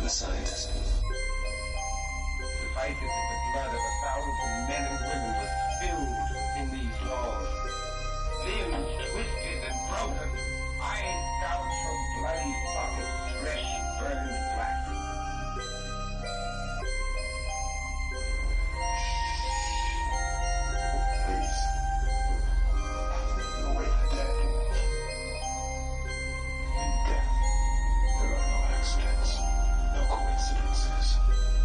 scientist. The fight is that the blood of 1,000 men and women was spilled within these walls. Limbs twisted and broken, eyes gouged from bloody sockets, flesh burned black. Please. You'll wake the dead. In death, there are no accidents, no coincidences,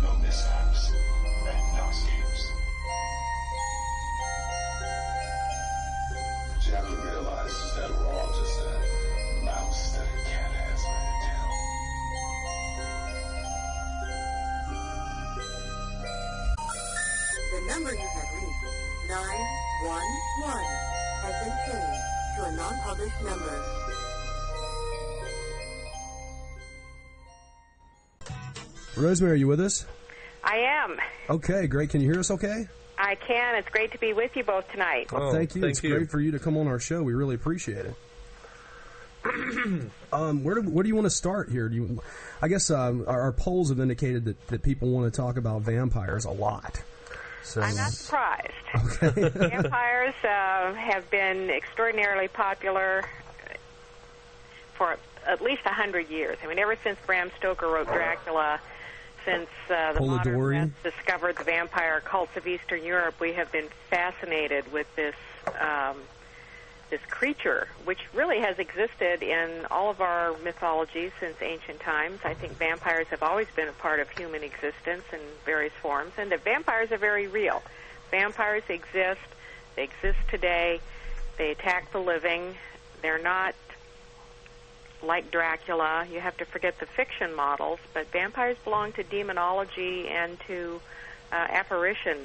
no mishaps, and no escapes. What you have to realize is that we're all just a mouse that a cat has by the tail. The number you have reached, 911, has been changed to a non-published number. Rosemary, are you with us? I am. Okay, great. Can you hear us okay? I can. It's great to be with you both tonight. Well, thank you. It's great for you to come on our show. We really appreciate it. Where do you want to start here? I guess our polls have indicated that people want to talk about vampires a lot. So, I'm not surprised. Okay. Vampires have been extraordinarily popular for at least 100 years. I mean, ever since Bram Stoker wrote Dracula, since the modernists discovered the vampire cults of Eastern Europe, we have been fascinated with this creature, which really has existed in all of our mythologies since ancient times. I think vampires have always been a part of human existence in various forms, and that vampires are very real. Vampires exist. They exist today. They attack the living. They're not like Dracula. You have to forget the fiction models, but vampires belong to demonology and to apparition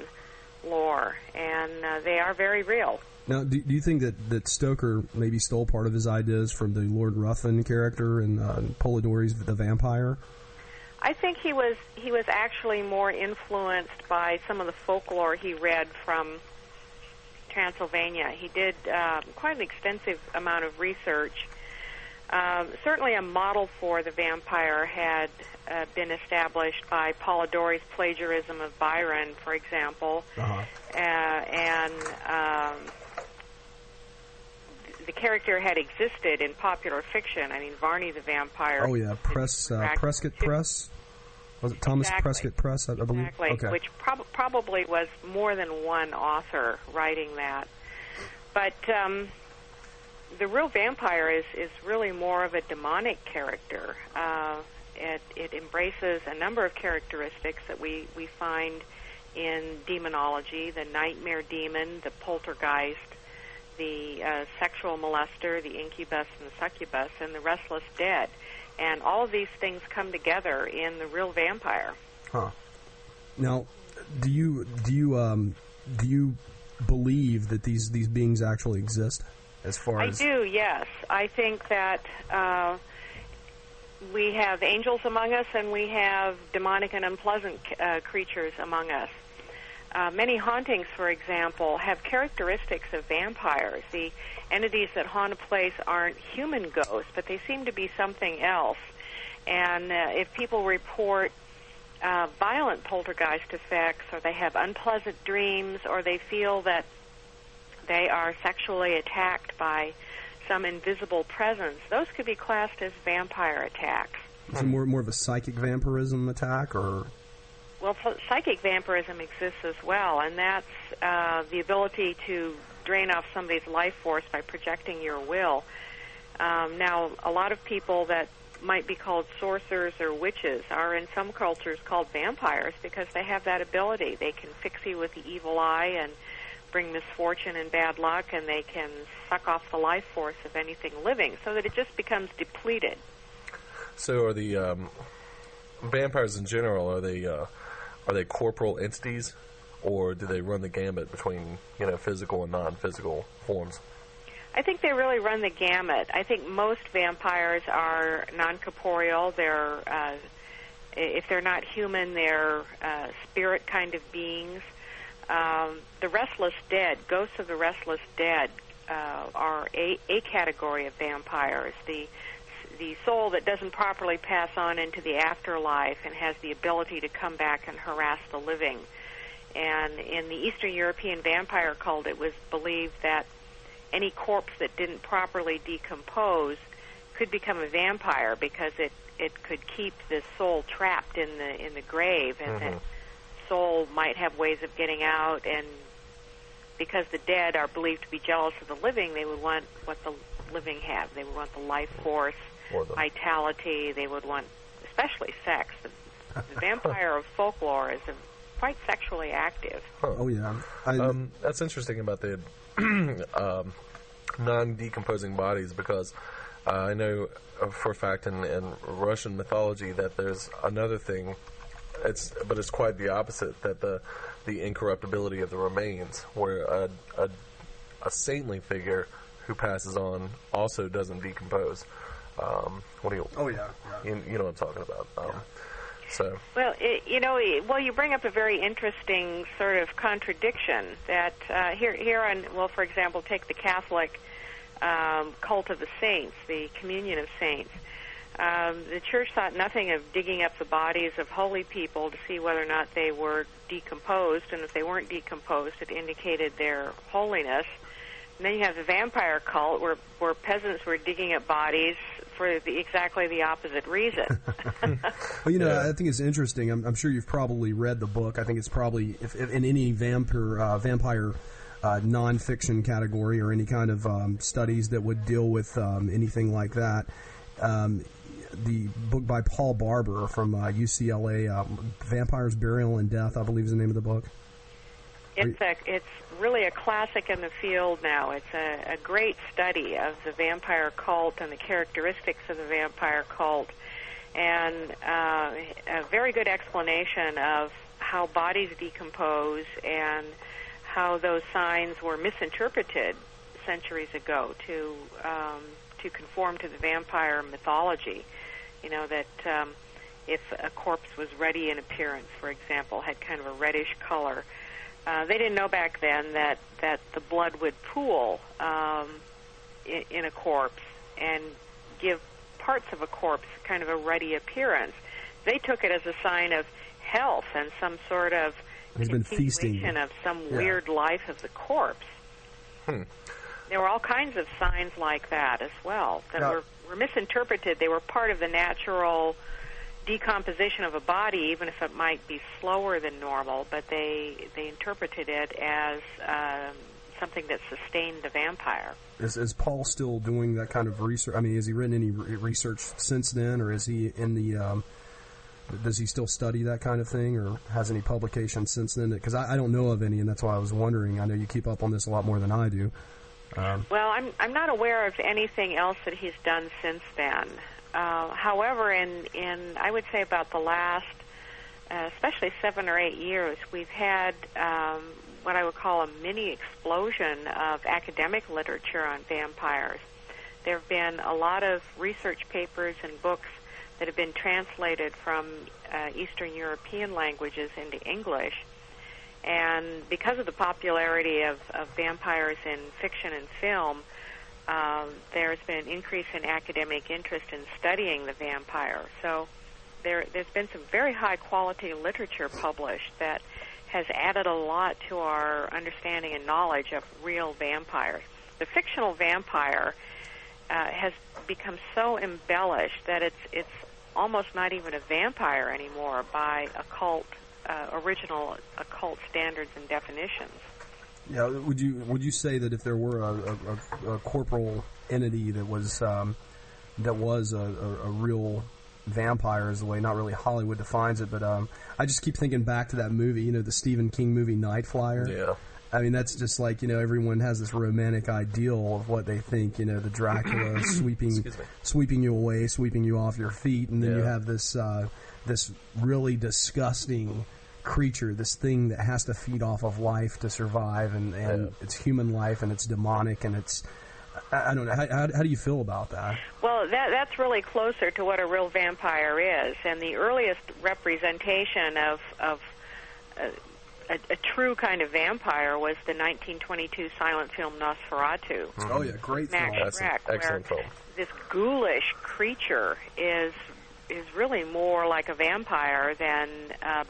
lore, and they are very real. Now, do you think that Stoker maybe stole part of his ideas from the Lord Ruthven character in Polidori's The Vampire? I think he was actually more influenced by some of the folklore he read from Transylvania. He did quite an extensive amount of research. Certainly a model for the vampire had been established by Polidori's plagiarism of Byron, for example. And the character had existed in popular fiction. I mean, Varney the Vampire. Oh, yeah, Prescott Press? Was it Thomas Prescott Press, I believe? Exactly, okay. Which probably was more than one author writing that. But the real vampire is really more of a demonic character. It embraces a number of characteristics that we find in demonology: the nightmare demon, the poltergeist, the sexual molester, the incubus and the succubus, and the restless dead. And all of these things come together in the real vampire. Huh. Now, do you believe that these beings actually exist? As far as I do, yes. I think that we have angels among us, and we have demonic and unpleasant creatures among us. Many hauntings, for example, have characteristics of vampires. The entities that haunt a place aren't human ghosts, but they seem to be something else. And if people report violent poltergeist effects, or they have unpleasant dreams, or they feel that they are sexually attacked by some invisible presence, those could be classed as vampire attacks. Is it more of a psychic vampirism attack, or? Well, psychic vampirism exists as well, and that's the ability to drain off somebody's life force by projecting your will. Now, a lot of people that might be called sorcerers or witches are in some cultures called vampires because they have that ability. They can fix you with the evil eye and bring misfortune and bad luck, and they can suck off the life force of anything living so that it just becomes depleted. So are the vampires in general, are they corporal entities, or do they run the gambit between physical and non-physical forms? I think they really run the gamut. I think most vampires are non-corporeal. They're if they're not human, they're spirit kind of beings. The restless dead, ghosts of the restless dead, are a category of vampires. The the soul that doesn't properly pass on into the afterlife and has the ability to come back and harass the living. And in the Eastern European vampire cult, it was believed that any corpse that didn't properly decompose could become a vampire because it could keep the soul trapped in the grave, and the soul might have ways of getting out. And because the dead are believed to be jealous of the living, they would want what the living have. They would want the life force, vitality. They would want, especially sex. The vampire of folklore is quite sexually active. Huh. Oh yeah, that's interesting about the non-decomposing bodies, because I know for a fact in Russian mythology that there's another thing. It's quite the opposite, that the incorruptibility of the remains, where a saintly figure who passes on also doesn't decompose. What do you? Oh yeah. You know what I'm talking about. So. Well, you bring up a very interesting sort of contradiction that here on, well, for example, take the Catholic cult of the saints, the communion of saints. The church thought nothing of digging up the bodies of holy people to see whether or not they were decomposed, and if they weren't decomposed, it indicated their holiness. And then you have the vampire cult, where peasants were digging up bodies for exactly the opposite reason. Well, I think it's interesting. I'm sure you've probably read the book. I think it's probably, if in any vampire nonfiction category or any kind of studies that would deal with anything like that, the book by Paul Barber from UCLA, Vampires, Burial, and Death, I believe is the name of the book. It's really a classic in the field now. It's a great study of the vampire cult and the characteristics of the vampire cult, and a very good explanation of how bodies decompose and how those signs were misinterpreted centuries ago to conform to the vampire mythology. You know, that if a corpse was ruddy in appearance, for example, had kind of a reddish color, they didn't know back then that the blood would pool in a corpse and give parts of a corpse kind of a ruddy appearance. They took it as a sign of health and some sort of continuation of some weird life of the corpse. There were all kinds of signs like that as well that were misinterpreted. They were part of the natural decomposition of a body, even if it might be slower than normal, but they interpreted it as something that sustained the vampire. Is Paul still doing that kind of research? I mean, has he written any research since then, or is he in the... does he still study that kind of thing, or has any publications since then? Because I don't know of any, and that's why I was wondering. I know you keep up on this a lot more than I do. Well, I'm not aware of anything else that he's done since then. However, in I would say about the last, especially 7 or 8 years, we've had what I would call a mini explosion of academic literature on vampires. There have been a lot of research papers and books that have been translated from Eastern European languages into English. And because of the popularity of vampires in fiction and film, there's been an increase in academic interest in studying the vampire. So there's been some very high-quality literature published that has added a lot to our understanding and knowledge of real vampires. The fictional vampire has become so embellished that it's almost not even a vampire anymore by original occult standards and definitions. Yeah, would you say that if there were a corporal entity that was a real vampire, is the way not really Hollywood defines it, but I just keep thinking back to that movie, the Stephen King movie Night Flyer. Yeah. I mean, that's just like, everyone has this romantic ideal of what they think, the Dracula sweeping you away, sweeping you off your feet, and then you have this really disgusting creature, this thing that has to feed off of life to survive, and it's human life, and it's demonic, and it's, I don't know, how do you feel about that? Well, that's really closer to what a real vampire is, and the earliest representation of a true kind of vampire was the 1922 silent film Nosferatu. Oh yeah, great film. That's an excellent film. This ghoulish creature is really more like a vampire than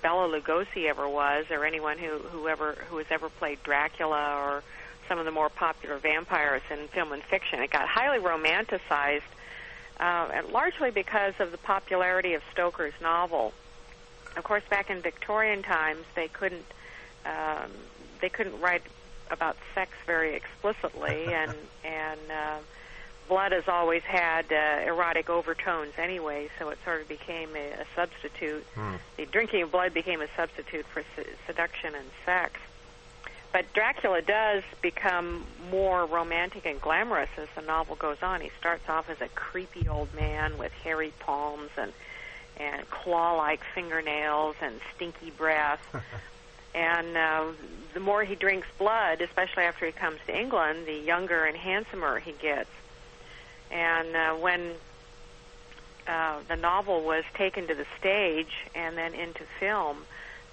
Bela Lugosi ever was, or anyone who has ever played Dracula or some of the more popular vampires in film and fiction. It got highly romanticized, and largely because of the popularity of Stoker's novel. Of course, back in Victorian times, they couldn't write about sex very explicitly, and blood has always had erotic overtones anyway, so it sort of became a substitute. The drinking of blood became a substitute for seduction and sex. But Dracula does become more romantic and glamorous as the novel goes on. He starts off as a creepy old man with hairy palms and claw-like fingernails and stinky breath. And the more he drinks blood, especially after he comes to England, the younger and handsomer he gets. And when the novel was taken to the stage and then into film,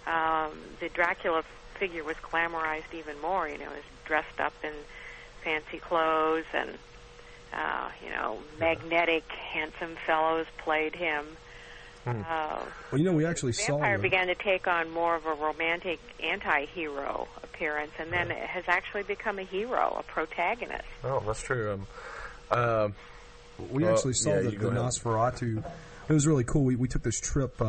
the Dracula figure was glamorized even more. You know, he was dressed up in fancy clothes, and magnetic, handsome fellows played him. Well, you know, we actually saw... Vampire began to take on more of a romantic anti-hero appearance, and then it has actually become a hero, a protagonist. Oh, that's true. We actually saw the Nosferatu. It was really cool. We took this trip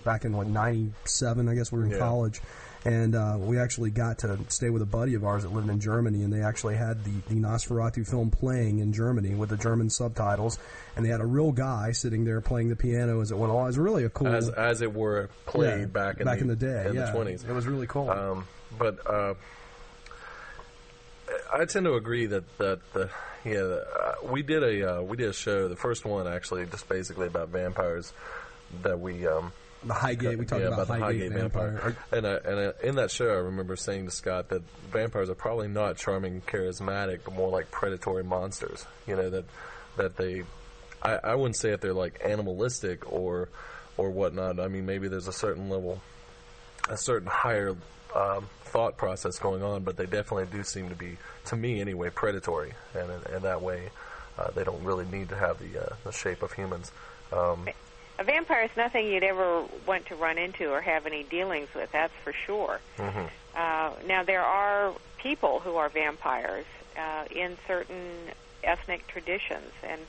back in, 97, I guess we were in college, and we actually got to stay with a buddy of ours that lived in Germany, and they actually had the Nosferatu film playing in Germany with the German subtitles, and they had a real guy sitting there playing the piano as it went along. It was really a cool... As it were played back in the day, in the 20s. It was really cool. But I tend to agree that we did a show, the first one actually, just basically about vampires that we... the Highgate, we talked about the Highgate vampire. And in that show, I remember saying to Scott that vampires are probably not charming, charismatic, but more like predatory monsters. You know, that they... I wouldn't say that they're like animalistic or whatnot. I mean, maybe there's a certain level, a certain higher thought process going on, but they definitely do seem to be, to me anyway, predatory. And in that way, they don't really need to have the shape of humans. A vampire is nothing you'd ever want to run into or have any dealings with, that's for sure. Now, there are people who are vampires in certain ethnic traditions, and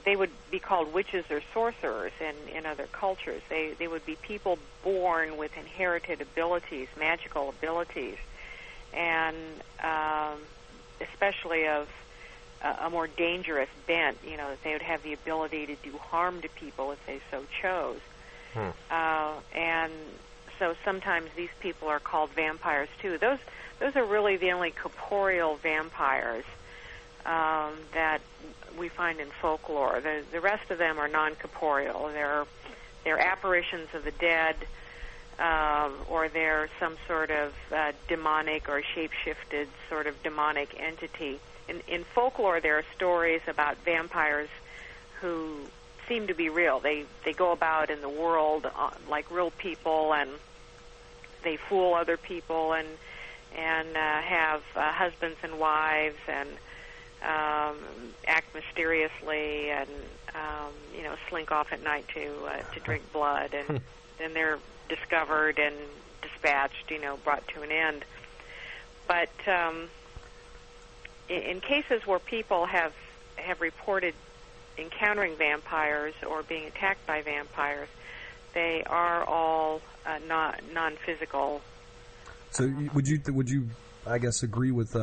they would be called witches or sorcerers in other cultures. They would be people born with inherited abilities, magical abilities, and especially of a more dangerous bent, you know, that they would have the ability to do harm to people if they so chose. And so sometimes these people are called vampires too. Those are really the only corporeal vampires that we find in folklore. The rest of them are non-corporeal. They're apparitions of the dead, or they're some sort of demonic or shape-shifted sort of demonic entity. In folklore, there are stories about vampires who seem to be real. They go about in the world like real people, and they fool other people and have husbands and wives and act mysteriously and slink off at night to drink blood, and then they're discovered and dispatched, brought to an end. But in cases where people have reported encountering vampires or being attacked by vampires, they are all non-physical. So would you I guess agree with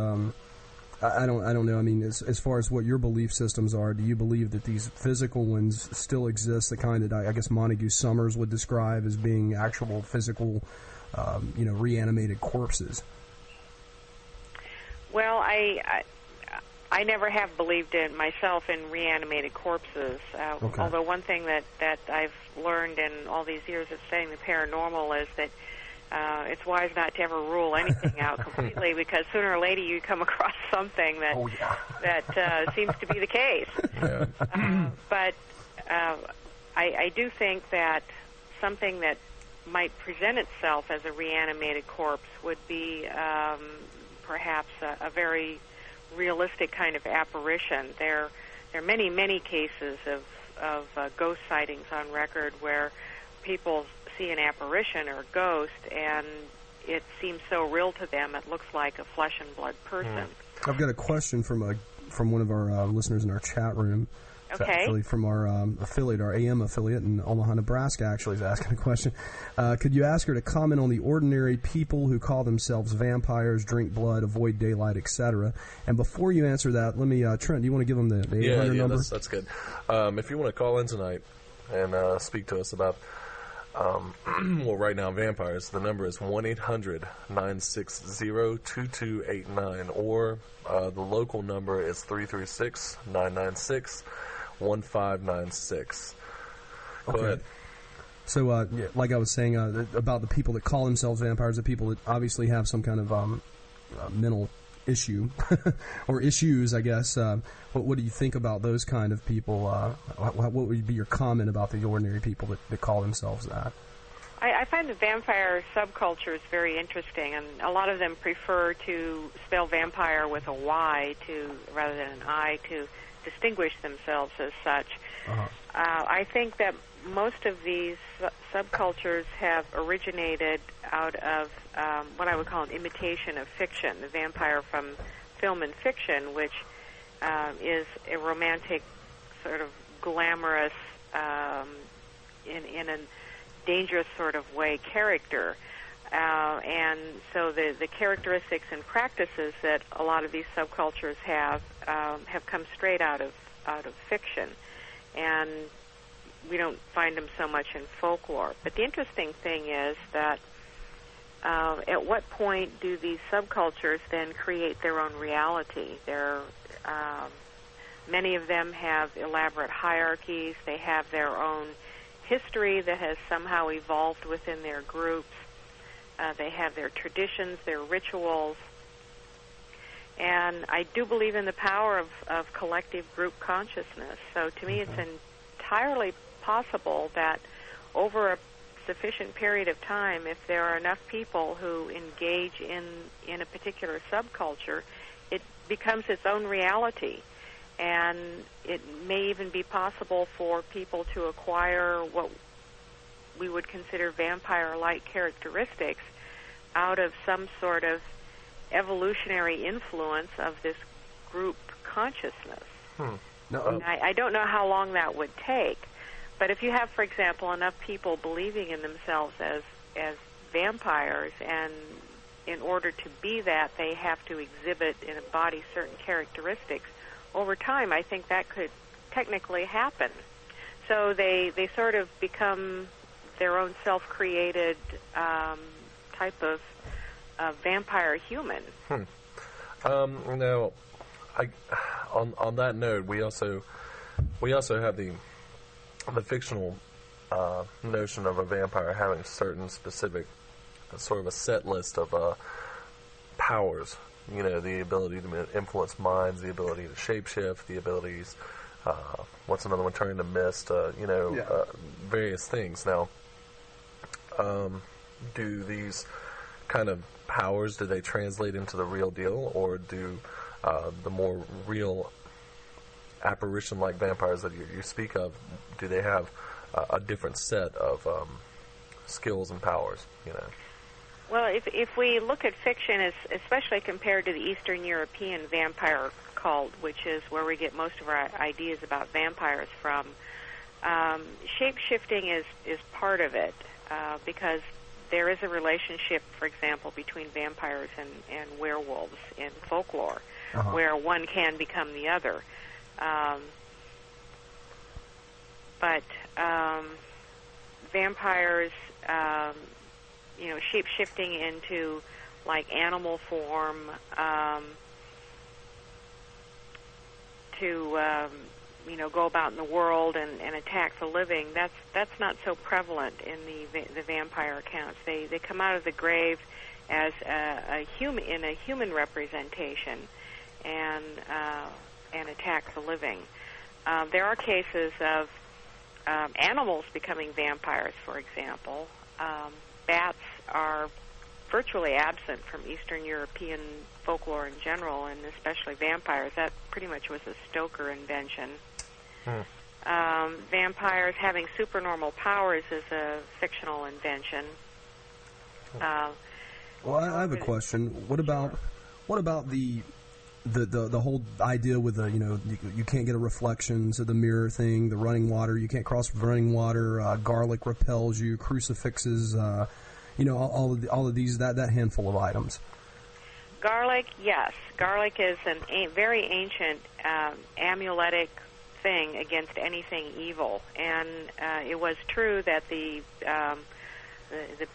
I don't know. I mean, as far as what your belief systems are, do you believe that these physical ones still exist, the kind that I guess Montague Summers would describe as being actual physical, reanimated corpses? Well, I never have believed in myself in reanimated corpses. Okay. Although one thing that I've learned in all these years of studying the paranormal is that it's wise not to ever rule anything out completely, because sooner or later you come across something that seems to be the case. But I do think that something that might present itself as a reanimated corpse would be perhaps a very realistic kind of apparition. There are many, many cases of ghost sightings on record where people see an apparition or a ghost, and it seems so real to them it looks like a flesh and blood person. I've got a question from one of our listeners in our chat room. It's actually from our affiliate, our AM affiliate in Omaha, Nebraska, actually is asking a question. Could you ask her to comment on the ordinary people who call themselves vampires, drink blood, avoid daylight, etc.? And before you answer that, let me, Trent, do you want to give them the 800 number? That's good. If you want to call in tonight and speak to us about, well, right now, vampires, the number is 1-800-960-2289, or the local number is 336-996-1596. Go ahead. So, like I was saying about the people that call themselves vampires, the people that obviously have some kind of mental issue or issues, I guess. What do you think about those kind of people? What would be your comment about the ordinary people that call themselves that? I find the vampire subculture is very interesting, and a lot of them prefer to spell vampire with a Y rather than an I to distinguish themselves as such. I think that most of these subcultures have originated out of what I would call an imitation of fiction, the vampire from film and fiction, which is a romantic, sort of glamorous, in a dangerous sort of way, character. And so the characteristics and practices that a lot of these subcultures have come straight out of fiction, and we don't find them so much in folklore. But the interesting thing is that at what point do these subcultures then create their own reality? Many of them have elaborate hierarchies. They have their own history that has somehow evolved within their groups. They have their traditions, their rituals. And I do believe in the power of collective group consciousness. So to me, it's entirely possible that over a sufficient period of time, if there are enough people who engage in a particular subculture, it becomes its own reality. And it may even be possible for people to acquire what we would consider vampire-like characteristics out of some sort of evolutionary influence of this group consciousness. I don't know how long that would take, but if you have, for example, enough people believing in themselves as vampires, and in order to be that, they have to exhibit and embody certain characteristics, over time, I think that could technically happen. So they sort of become their own self-created type of vampire human. Now, on that note, we also have the fictional notion of a vampire having certain specific, sort of a set list of powers. You know, the ability to influence minds, the ability to shapeshift, the abilities. What's another one? Turning to mist. Various things. Now, do these kind of powers, do they translate into the real deal, or do the more real apparition-like vampires that you speak of, do they have a different set of skills and powers? You know. Well, if we look at fiction, especially compared to the Eastern European vampire cult, which is where we get most of our ideas about vampires from, shape-shifting is part of it, because there is a relationship, for example, between vampires and werewolves in folklore, where one can become the other. But vampires, shape-shifting into, like, animal form to, go about in the world and attack the living, that's not so prevalent in the vampire accounts. They come out of the grave as a human representation and attack the living. There are cases of animals becoming vampires, for example. bats are virtually absent from Eastern European folklore in general, and especially vampires. That pretty much was a Stoker invention. Vampires having supernormal powers is a fictional invention. Well, I have a question. What about the whole idea with the, you can't get a reflection, so the mirror thing, the running water, you can't cross running water, garlic repels you, crucifixes, all of these, that handful of items. Garlic, yes. Garlic is a very ancient amuletic thing against anything evil, and it was true that the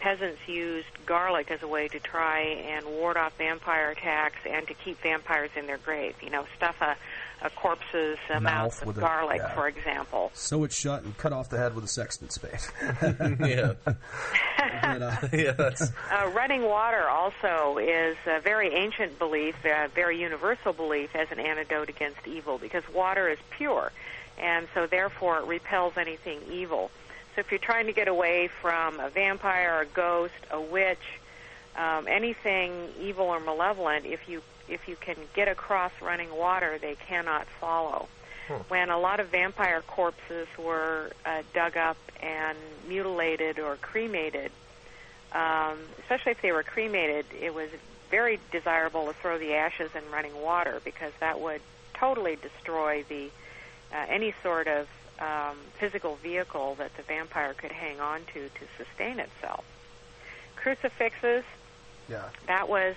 peasants used garlic as a way to try and ward off vampire attacks and to keep vampires in their grave. Stuff a corpse's mouth with garlic, for example. Sew it shut and cut off the head with a sextant spade. Yeah. Running water also is a very ancient belief, a very universal belief as an antidote against evil, because water is pure, and so therefore it repels anything evil. So if you're trying to get away from a vampire, a ghost, a witch, anything evil or malevolent, if you can get across running water, they cannot follow. When a lot of vampire corpses were dug up and mutilated or cremated, especially if they were cremated, it was very desirable to throw the ashes in running water, because that would totally destroy the any sort of physical vehicle that the vampire could hang on to sustain itself. Crucifixes, that was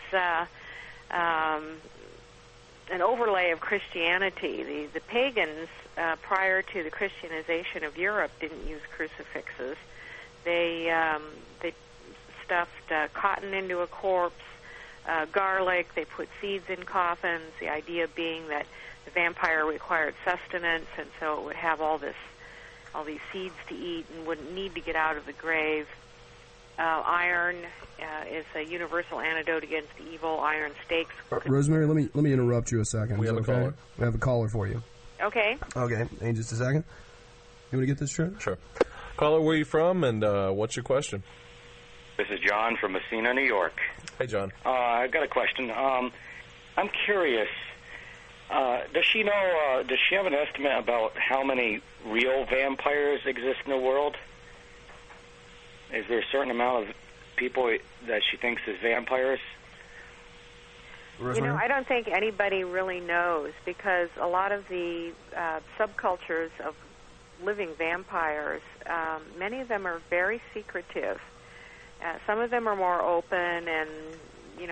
an overlay of Christianity. The pagans, prior to the Christianization of Europe, didn't use crucifixes. They stuffed cotton into a corpse, garlic. They put seeds in coffins, the idea being that the vampire required sustenance, and so it would have all these seeds to eat and wouldn't need to get out of the grave. Iron is a universal antidote against evil. Iron stakes. Rosemary, let me interrupt you a second. We have a caller. We have a caller for you. Okay. Okay, in just a second. You want to get this straight? Sure. Caller, where are you from, and what's your question? This is John from Messina, New York. Hey, John. I've got a question. I'm curious. Does she know? Does she have an estimate about how many real vampires exist in the world? Is there a certain amount of people that she thinks is vampires? I don't think anybody really knows, because a lot of the subcultures of living vampires, many of them are very secretive. Some of them are more open, and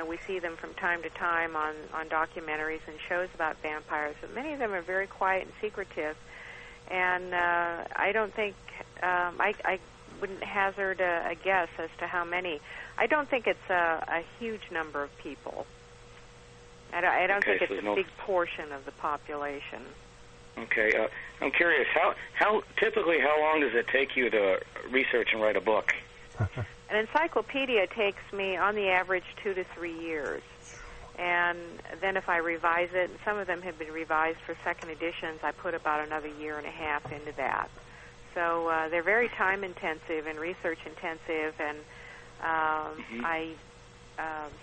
we see them from time to time on documentaries and shows about vampires, but many of them are very quiet and secretive. And I don't think, I wouldn't hazard a guess as to how many. I don't think it's a huge number of people. I don't think it's a big portion of the population. Okay. I'm curious, how typically how long does it take you to research and write a book? An encyclopedia takes me, on the average, 2 to 3 years. And then if I revise it, and some of them have been revised for second editions, I put about another year and a half into that. So they're very time-intensive and research-intensive, and I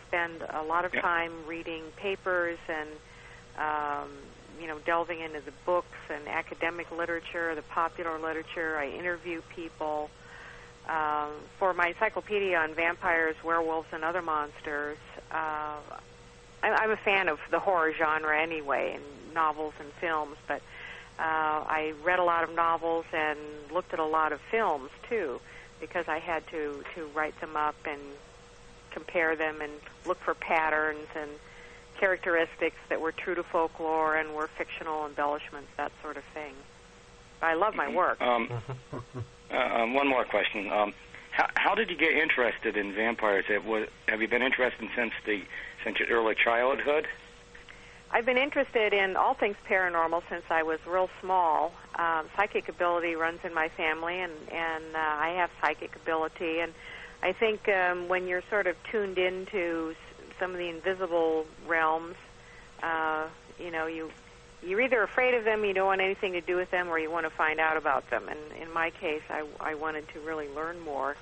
spend a lot of time reading papers and, delving into the books and academic literature, the popular literature. I interview people. For my encyclopedia on vampires, werewolves, and other monsters, I'm a fan of the horror genre anyway, and novels and films, but I read a lot of novels and looked at a lot of films, too, because I had to write them up and compare them and look for patterns and characteristics that were true to folklore and were fictional embellishments, that sort of thing. But I love my work. One more question. How did you get interested in vampires? Have you been interested since your early childhood? I've been interested in all things paranormal since I was real small. Psychic ability runs in my family, and I have psychic ability. And I think when you're sort of tuned into some of the invisible realms, you're either afraid of them, you don't want anything to do with them, or you want to find out about them. And in my case, I wanted to really learn more.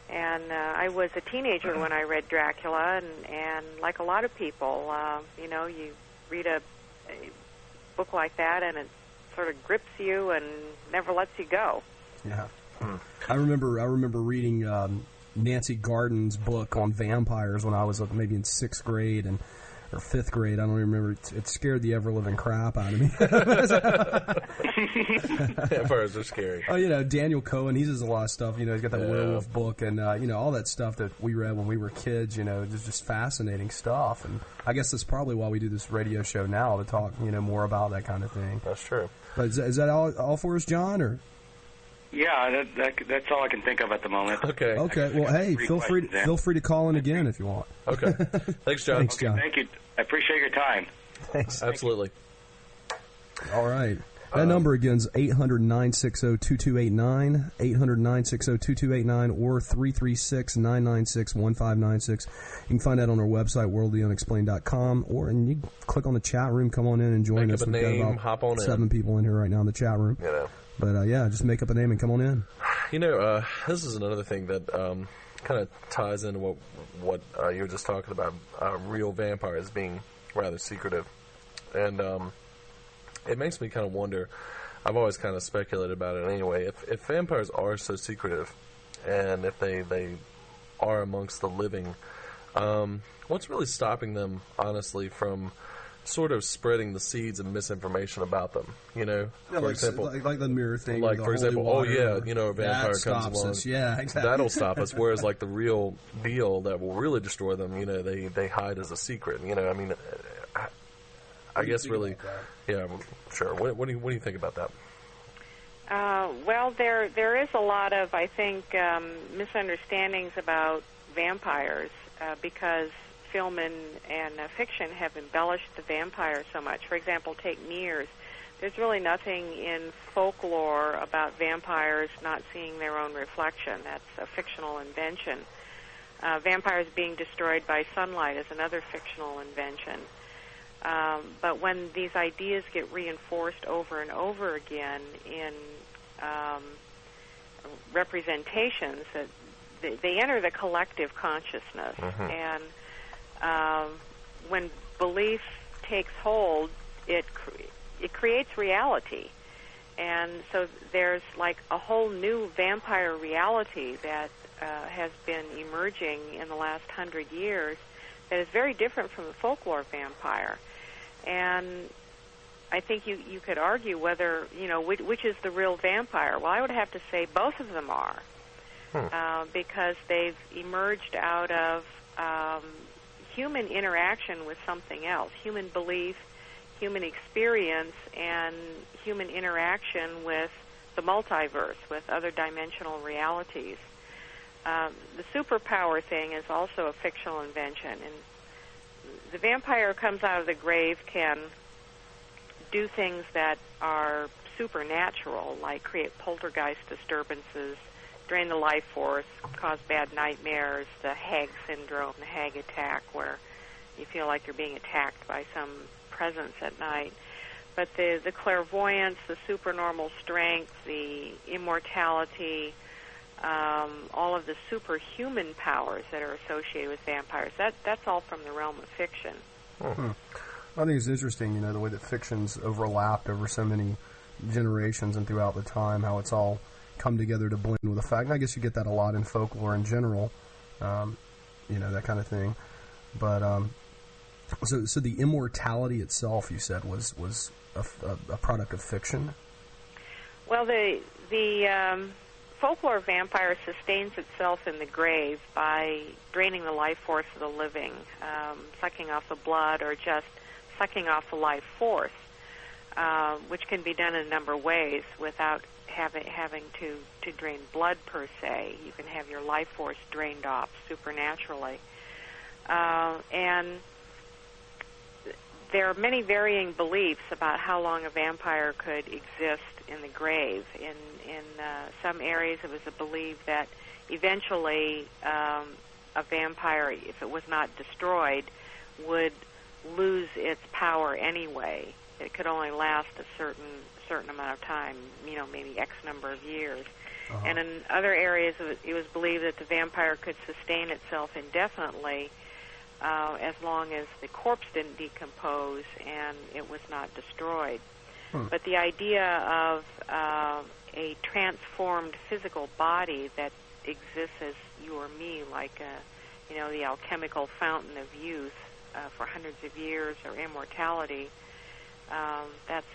And I was a teenager when I read Dracula, and like a lot of people, you read a book like that, and it sort of grips you and never lets you go. Yeah. I remember reading Nancy Garden's book on vampires when I was maybe in 6th grade or 5th grade. I don't even remember. It scared the ever-living crap out of me. Vampires are scary. Oh, Daniel Cohen, he does a lot of stuff. He's got that werewolf book and, all that stuff that we read when we were kids, it's just fascinating stuff. And I guess that's probably why we do this radio show now, to talk, more about that kind of thing. That's true. But is that all for us, John, or? Yeah, that's all I can think of at the moment. Okay. Well, hey, feel free to call in again if you want. Okay. Thanks, John. Thanks, John. Thank you. I appreciate your time. Thanks. Absolutely. All right. That number again is 800-960-2289, 800-960-2289, or 336-996-1596. You can find that on our website, worldlyunexplained.com, and you click on the chat room, come on in and join us. We've got about hop on 7 people in here right now in the chat room. But, just make up a name and come on in. This is another thing that kind of ties into what you were just talking about, real vampires being rather secretive. And it makes me kind of wonder, I've always kind of speculated about it anyway, if vampires are so secretive, and if they are amongst the living, what's really stopping them, honestly, from sort of spreading the seeds of misinformation about them, for example, like the mirror thing, like for example, a vampire comes along, us. Yeah, exactly. That'll stop us. Whereas like the real deal that will really destroy them, they hide as a secret. I guess really, yeah, sure. What do you think about that? Well, there is a lot of, I think, misunderstandings about vampires because film and fiction have embellished the vampire so much. For example, take mirrors. There's really nothing in folklore about vampires not seeing their own reflection. That's a fictional invention. Vampires being destroyed by sunlight is another fictional invention. But when these ideas get reinforced over and over again in representations, that they enter the collective consciousness. Mm-hmm. And when belief takes hold, it creates reality. And so there's like a whole new vampire reality that has been emerging in the last 100 years that is very different from the folklore vampire. And I think you could argue whether, which is the real vampire. Well, I would have to say both of them are, because they've emerged out of human interaction with something else, human belief, human experience, and human interaction with the multiverse, with other dimensional realities. The superpower thing is also a fictional invention, and the vampire comes out of the grave can do things that are supernatural, like create poltergeist disturbances, drain the life force, cause bad nightmares, the hag syndrome, the hag attack, where you feel like you're being attacked by some presence at night. But the clairvoyance, the supernormal strength, the immortality, all of the superhuman powers that are associated with vampires, that's all from the realm of fiction. Mm-hmm. I think it's interesting, the way that fiction's overlapped over so many generations and throughout the time, how it's all come together to blend with the fact. And I guess you get that a lot in folklore in general, that kind of thing. But so the immortality itself, you said, was a product of fiction? Well, the folklore vampire sustains itself in the grave by draining the life force of the living, sucking off the blood, or just sucking off the life force, which can be done in a number of ways without having to drain blood per se. You can have your life force drained off supernaturally. And there are many varying beliefs about how long a vampire could exist in the grave. In some areas, it was a belief that eventually a vampire, if it was not destroyed, would lose its power anyway. It could only last a certain amount of time, maybe X number of years. And in other areas, it was believed that the vampire could sustain itself indefinitely as long as the corpse didn't decompose and it was not destroyed. But the idea of a transformed physical body that exists as you or me, like the alchemical fountain of youth for hundreds of years, or immortality, that's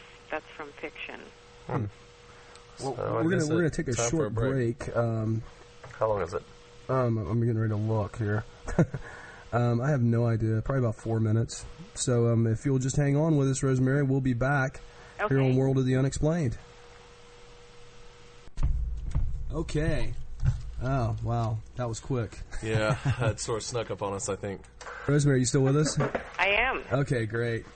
from fiction. Well, we're gonna take a short break. How long is it? I'm getting ready to look here. I have no idea. Probably about 4 minutes. So if you'll just hang on with us, Rosemary, we'll be back here on World of the Unexplained. Okay. Oh, wow. That was quick. Yeah, that sort of snuck up on us, I think. Rosemary, you still with us? I am. Okay, great.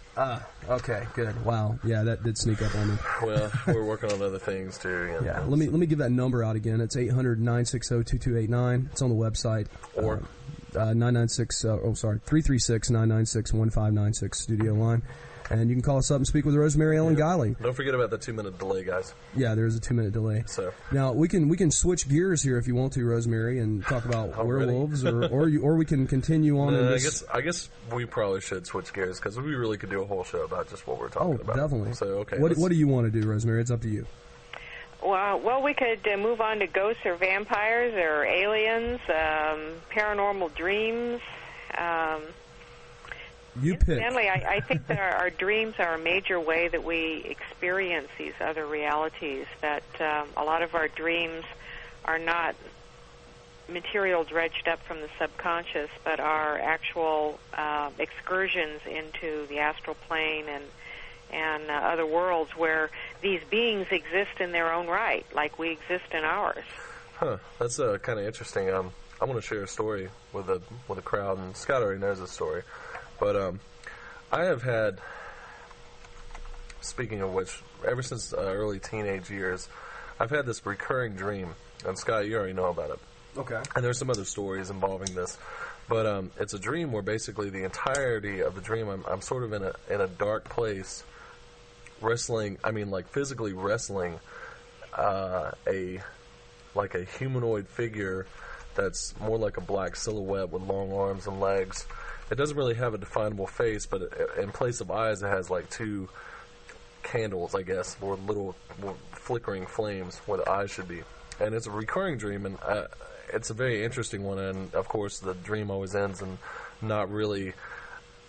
Okay, good. Wow. Yeah, that did sneak up on me. Well, we're working on other things, too. Yeah, let me give that number out again. It's 800-960-2289. It's on the website. Or 336-996-1596 studio line. And you can call us up and speak with Rosemary Ellen Guiley. Don't forget about the 2-minute delay, guys. Yeah, there is a 2-minute delay. So now we can switch gears here if you want to, Rosemary, and talk about werewolves, or we can continue on. I guess we probably should switch gears because we really could do a whole show about just what we're talking about. Oh, definitely. So okay, what do you want to do, Rosemary? It's up to you. Well, we could move on to ghosts or vampires or aliens, paranormal dreams. You pick. Incidentally, I think that our dreams are a major way that we experience these other realities, that a lot of our dreams are not material dredged up from the subconscious, but are actual excursions into the astral plane and other worlds where these beings exist in their own right, like we exist in ours. Huh. That's kind of interesting. I want to share a story with a crowd, and Scott already knows this story. But I have had, speaking of which, ever since early teenage years, I've had this recurring dream. And Scott, you already know about it. Okay. And there's some other stories involving this. But it's a dream where basically the entirety of the dream, I'm sort of in a dark place, wrestling, physically wrestling a humanoid figure that's more like a black silhouette with long arms and legs. It doesn't really have a definable face, but in place of eyes, it has like two candles, I guess, or little flickering flames where the eyes should be. And it's a recurring dream, and it's a very interesting one. And of course, the dream always ends in not really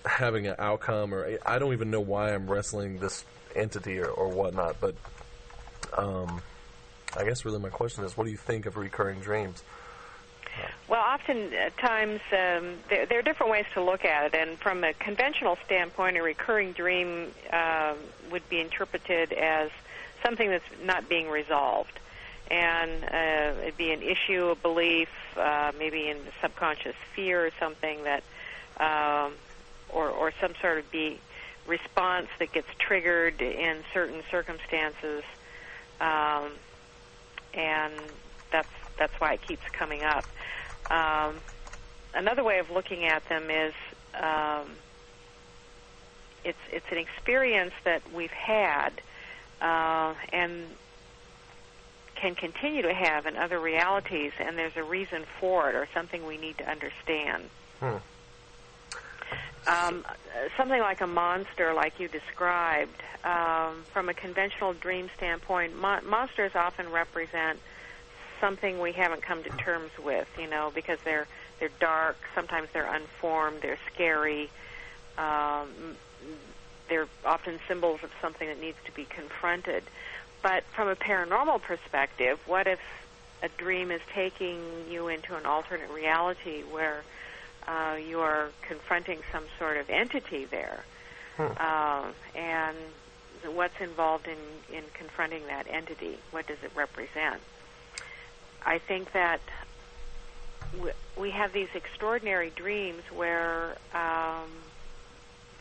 having an outcome, or I don't even know why I'm wrestling this entity or whatnot. But I guess really my question is, what do you think of recurring dreams? Well, oftentimes there are different ways to look at it, and from a conventional standpoint, a recurring dream would be interpreted as something that's not being resolved, and it'd be an issue, a belief, maybe in the subconscious fear or something that, or some sort of response that gets triggered in certain circumstances, and that's why it keeps coming up. Another way of looking at them is it's an experience that we've had and can continue to have in other realities, and there's a reason for it or something we need to understand. Something like a monster, like you described, from a conventional dream standpoint, monsters often represent something we haven't come to terms with, because they're dark, sometimes they're unformed, they're scary, they're often symbols of something that needs to be confronted. But from a paranormal perspective, what if a dream is taking you into an alternate reality where you are confronting some sort of entity there? And what's involved in confronting that entity? What does it represent? I think that we have these extraordinary dreams where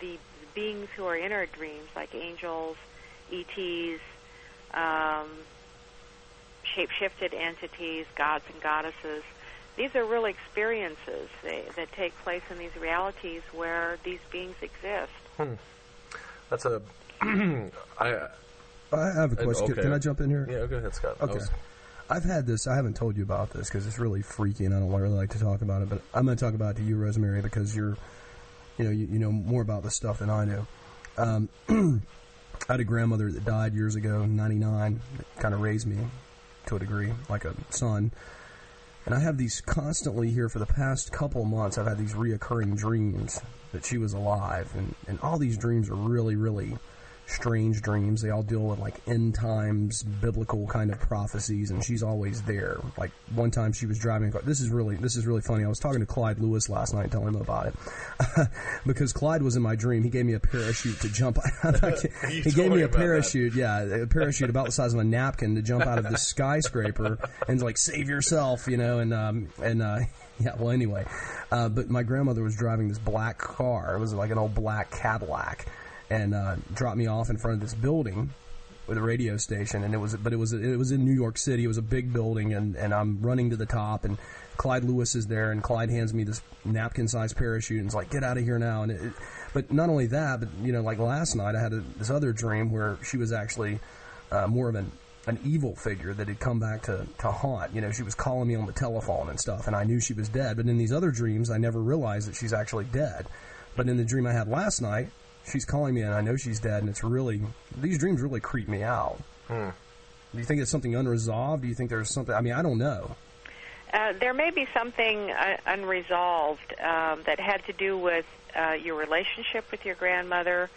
the beings who are in our dreams, like angels, ETs, shape-shifted entities, gods and goddesses, these are real experiences that take place in these realities where these beings exist. That's I have a question. Okay. Can I jump in here? Yeah, go ahead, Scott. Okay. I've had this. I haven't told you about this because it's really freaky, and I don't really like to talk about it. But I'm going to talk about it to you, Rosemary, because you know more about this stuff than I do. I had a grandmother that died years ago, 99, that kind of raised me to a degree, like a son. And I have these constantly here for the past couple of months. I've had these reoccurring dreams that she was alive, and all these dreams are really, really strange dreams. They all deal with like end times, biblical kind of prophecies, and she's always there. Like one time she was driving a car. This is really funny. I was talking to Clyde Lewis last night, telling him about it because Clyde was in my dream. He gave me a parachute to jump out. He gave me a parachute, a parachute about the size of a napkin to jump out of this skyscraper and like save yourself, yeah. Well, anyway, but my grandmother was driving this black car. It was like an old black Cadillac. And dropped me off in front of this building with a radio station, and it was in New York City. It was a big building, and I'm running to the top, and Clyde Lewis is there, and Clyde hands me this napkin-sized parachute, and is like, "Get out of here now!" But not only that, but like last night, I had this other dream where she was actually more of an evil figure that had come back to haunt. She was calling me on the telephone and stuff, and I knew she was dead. But in these other dreams, I never realized that she's actually dead. But in the dream I had last night, she's calling me, and I know she's dead, and these dreams really creep me out. Do you think it's something unresolved? Do you think there's something, I don't know. There may be something unresolved that had to do with your relationship with your grandmother,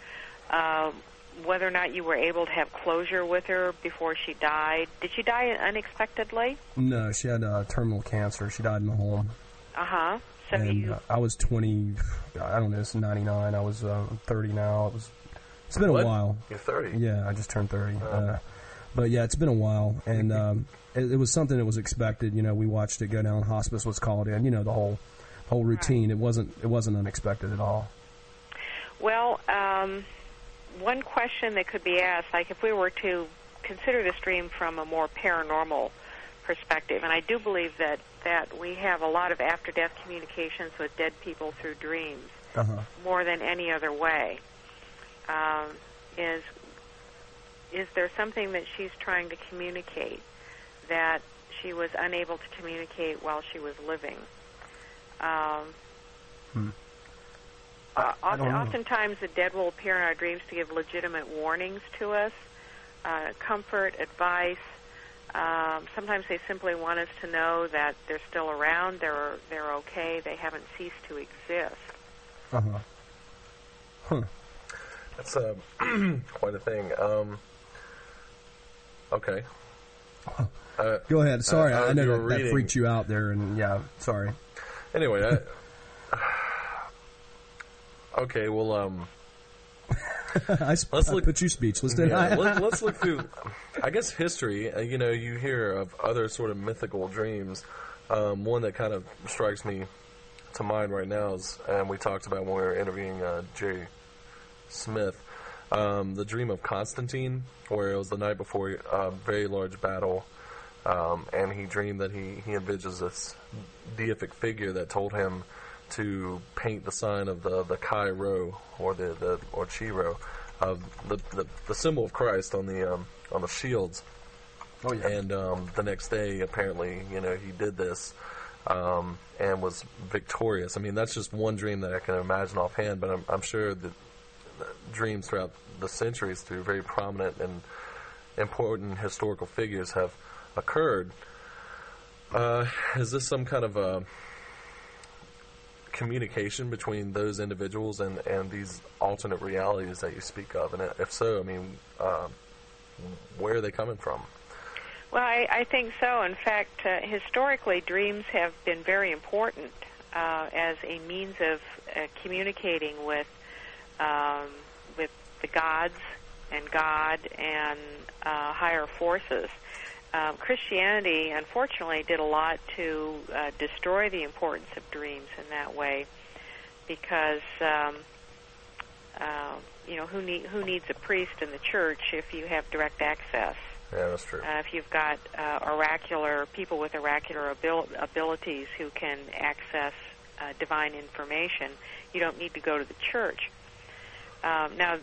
whether or not you were able to have closure with her before she died. Did she die unexpectedly? No, she had terminal cancer. She died in the home. Uh-huh. So I was 20, I don't know, it's 99. I was 30 now. It's been a while. You're 30? Yeah, I just turned 30. But yeah, it's been a while, and it was something that was expected. We watched it go down. Hospice was called in. The whole routine. Right. It wasn't unexpected at all. Well, one question that could be asked, like if we were to consider this dream from a more paranormal perspective, and I do believe that we have a lot of after-death communications with dead people through dreams, more than any other way. Is there something that she's trying to communicate that she was unable to communicate while she was living? Oftentimes the dead will appear in our dreams to give legitimate warnings to us, comfort, advice. Sometimes they simply want us to know that they're still around, they're okay, they haven't ceased to exist. That's quite a thing. Okay. Go ahead. Sorry, I know that freaked you out there, and yeah, sorry. Anyway, okay, well, let's put you speechless, didn't I? Let's look through, I guess, history. You hear of other sort of mythical dreams. One that kind of strikes me to mind right now is, and we talked about when we were interviewing Jay Smith, the Dream of Constantine, where it was the night before a very large battle, and he dreamed that he envisions this deific figure that told him to paint the sign of the Chi Rho, or Chi Rho, of the symbol of Christ on the shields. Oh yeah. And the next day, apparently, he did this and was victorious. I mean, that's just one dream that I can imagine offhand, but I'm sure that dreams throughout the centuries through very prominent and important historical figures have occurred. Is this some kind of a communication between those individuals and these alternate realities that you speak of? And if so, I mean, where are they coming from? Well, I think so. In fact, historically, dreams have been very important as a means of communicating with the gods and God and higher forces. Christianity, unfortunately, did a lot to destroy the importance of dreams in that way, because who needs a priest in the church if you have direct access? Yeah, that's true. If you've got people with oracular abilities who can access divine information, you don't need to go to the church. Now,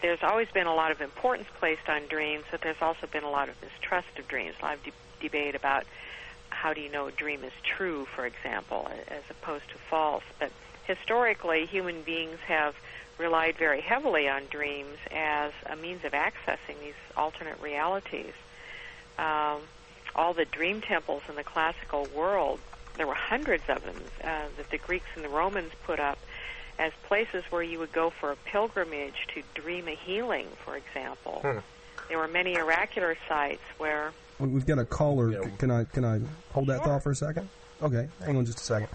there's always been a lot of importance placed on dreams, but there's also been a lot of mistrust of dreams. A lot of debate about how do you know a dream is true, for example, as opposed to false. But historically, human beings have relied very heavily on dreams as a means of accessing these alternate realities. All the dream temples in the classical world, there were hundreds of them that the Greeks and the Romans put up as places where you would go for a pilgrimage to dream a healing, for example. There were many oracular sites where... We've got a caller. Yeah. Can I hold that thought for a second? Okay, hang on just a second.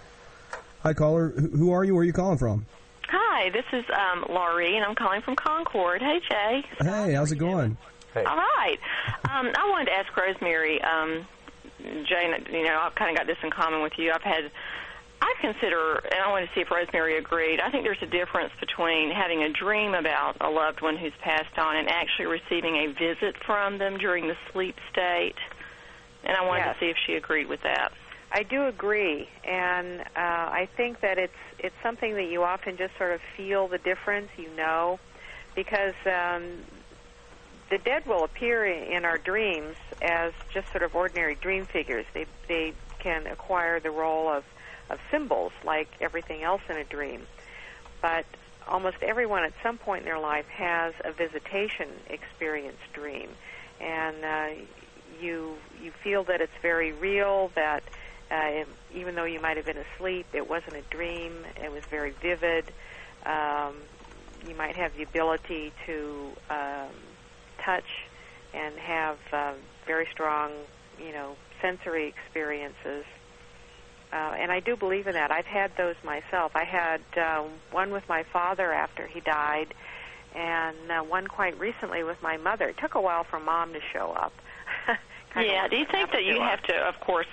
Hi, caller. Who are you? Where are you calling from? Hi, this is Laurie, and I'm calling from Concord. Hey, Jay. Hey, how's it going? Hey. All right. I wanted to ask Rosemary, Jay, I've kind of got this in common with you. I consider, and I want to see if Rosemary agreed, I think there's a difference between having a dream about a loved one who's passed on and actually receiving a visit from them during the sleep state. And I wanted to see if she agreed with that. I do agree, and I think that it's something that you often just sort of feel the difference, because the dead will appear in our dreams as just sort of ordinary dream figures. They can acquire the role of symbols like everything else in a dream. But almost everyone at some point in their life has a visitation experience dream. And you feel that it's very real, that even though you might have been asleep, it wasn't a dream, it was very vivid. You might have the ability to touch and have very strong, sensory experiences. And I do believe in that. I've had those myself. I had one with my father after he died, and one quite recently with my mother. It took a while for Mom to show up. Yeah, do you think that you have to, of course,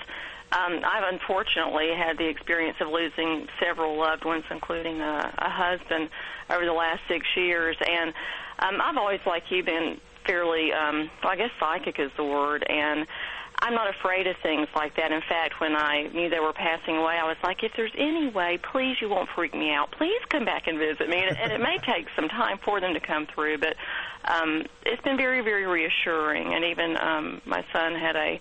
I've unfortunately had the experience of losing several loved ones, including a husband, over the last 6 years, and I've always, like you, been fairly, I guess psychic is the word, and I'm not afraid of things like that. In fact, when I knew they were passing away, I was like, if there's any way, please, you won't freak me out. Please come back and visit me. And it may take some time for them to come through, but it's been very, very reassuring. And even my son had a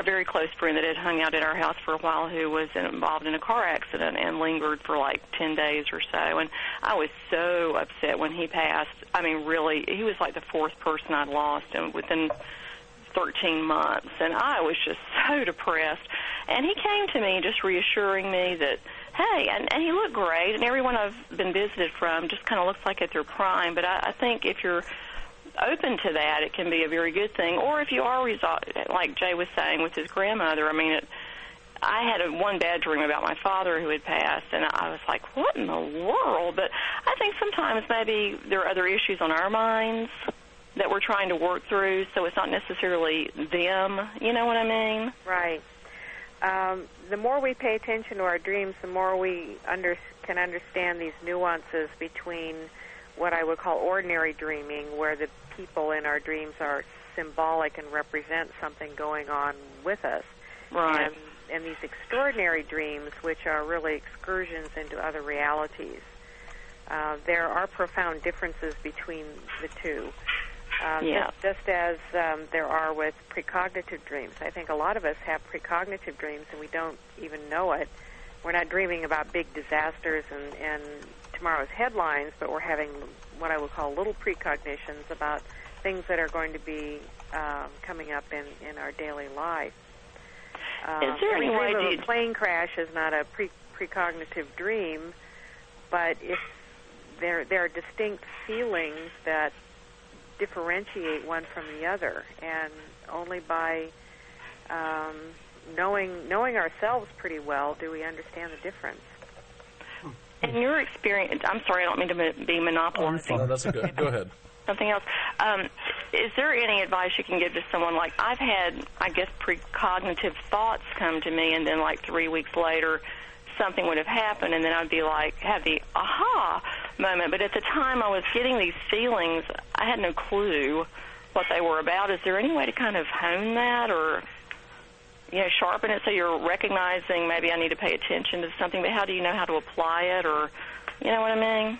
very close friend that had hung out at our house for a while who was involved in a car accident and lingered for like 10 days or so. And I was so upset when he passed. I mean, really, he was like the fourth person I'd lost, and within 13 months, and I was just so depressed. And he came to me just reassuring me that, hey, and he looked great, and everyone I've been visited from just kind of looks like at their prime. But I think if you're open to that, it can be a very good thing. Or if you are, like Jay was saying with his grandmother, I mean, I had one bad dream about my father who had passed, and I was like, what in the world? But I think sometimes maybe there are other issues on our minds that we're trying to work through, so it's not necessarily them, you know what I mean? Right. The more we pay attention to our dreams, the more we can understand these nuances between what I would call ordinary dreaming, where the people in our dreams are symbolic and represent something going on with us. Right. And these extraordinary dreams, which are really excursions into other realities. There are profound differences between the two. Just as there are with precognitive dreams. I think a lot of us have precognitive dreams and we don't even know it. We're not dreaming about big disasters and tomorrow's headlines, but we're having what I would call little precognitions about things that are going to be coming up in our daily life. Is there any way dream of a plane crash is not a precognitive dream, but if there are distinct feelings that differentiate one from the other, and only by knowing ourselves pretty well do we understand the difference. In your experience, I'm sorry, I don't mean to be monopolizing. No, that's good. Go ahead. Something else. Is there any advice you can give to someone? Like, I've had, I guess, precognitive thoughts come to me, and then like 3 weeks later, something would have happened, and then I'd be like, have the aha moment. But at the time I was getting these feelings, I had no clue what they were about. Is there any way to kind of hone that or, sharpen it so you're recognizing maybe I need to pay attention to something, but how do you know how to apply it, or, you know what I mean?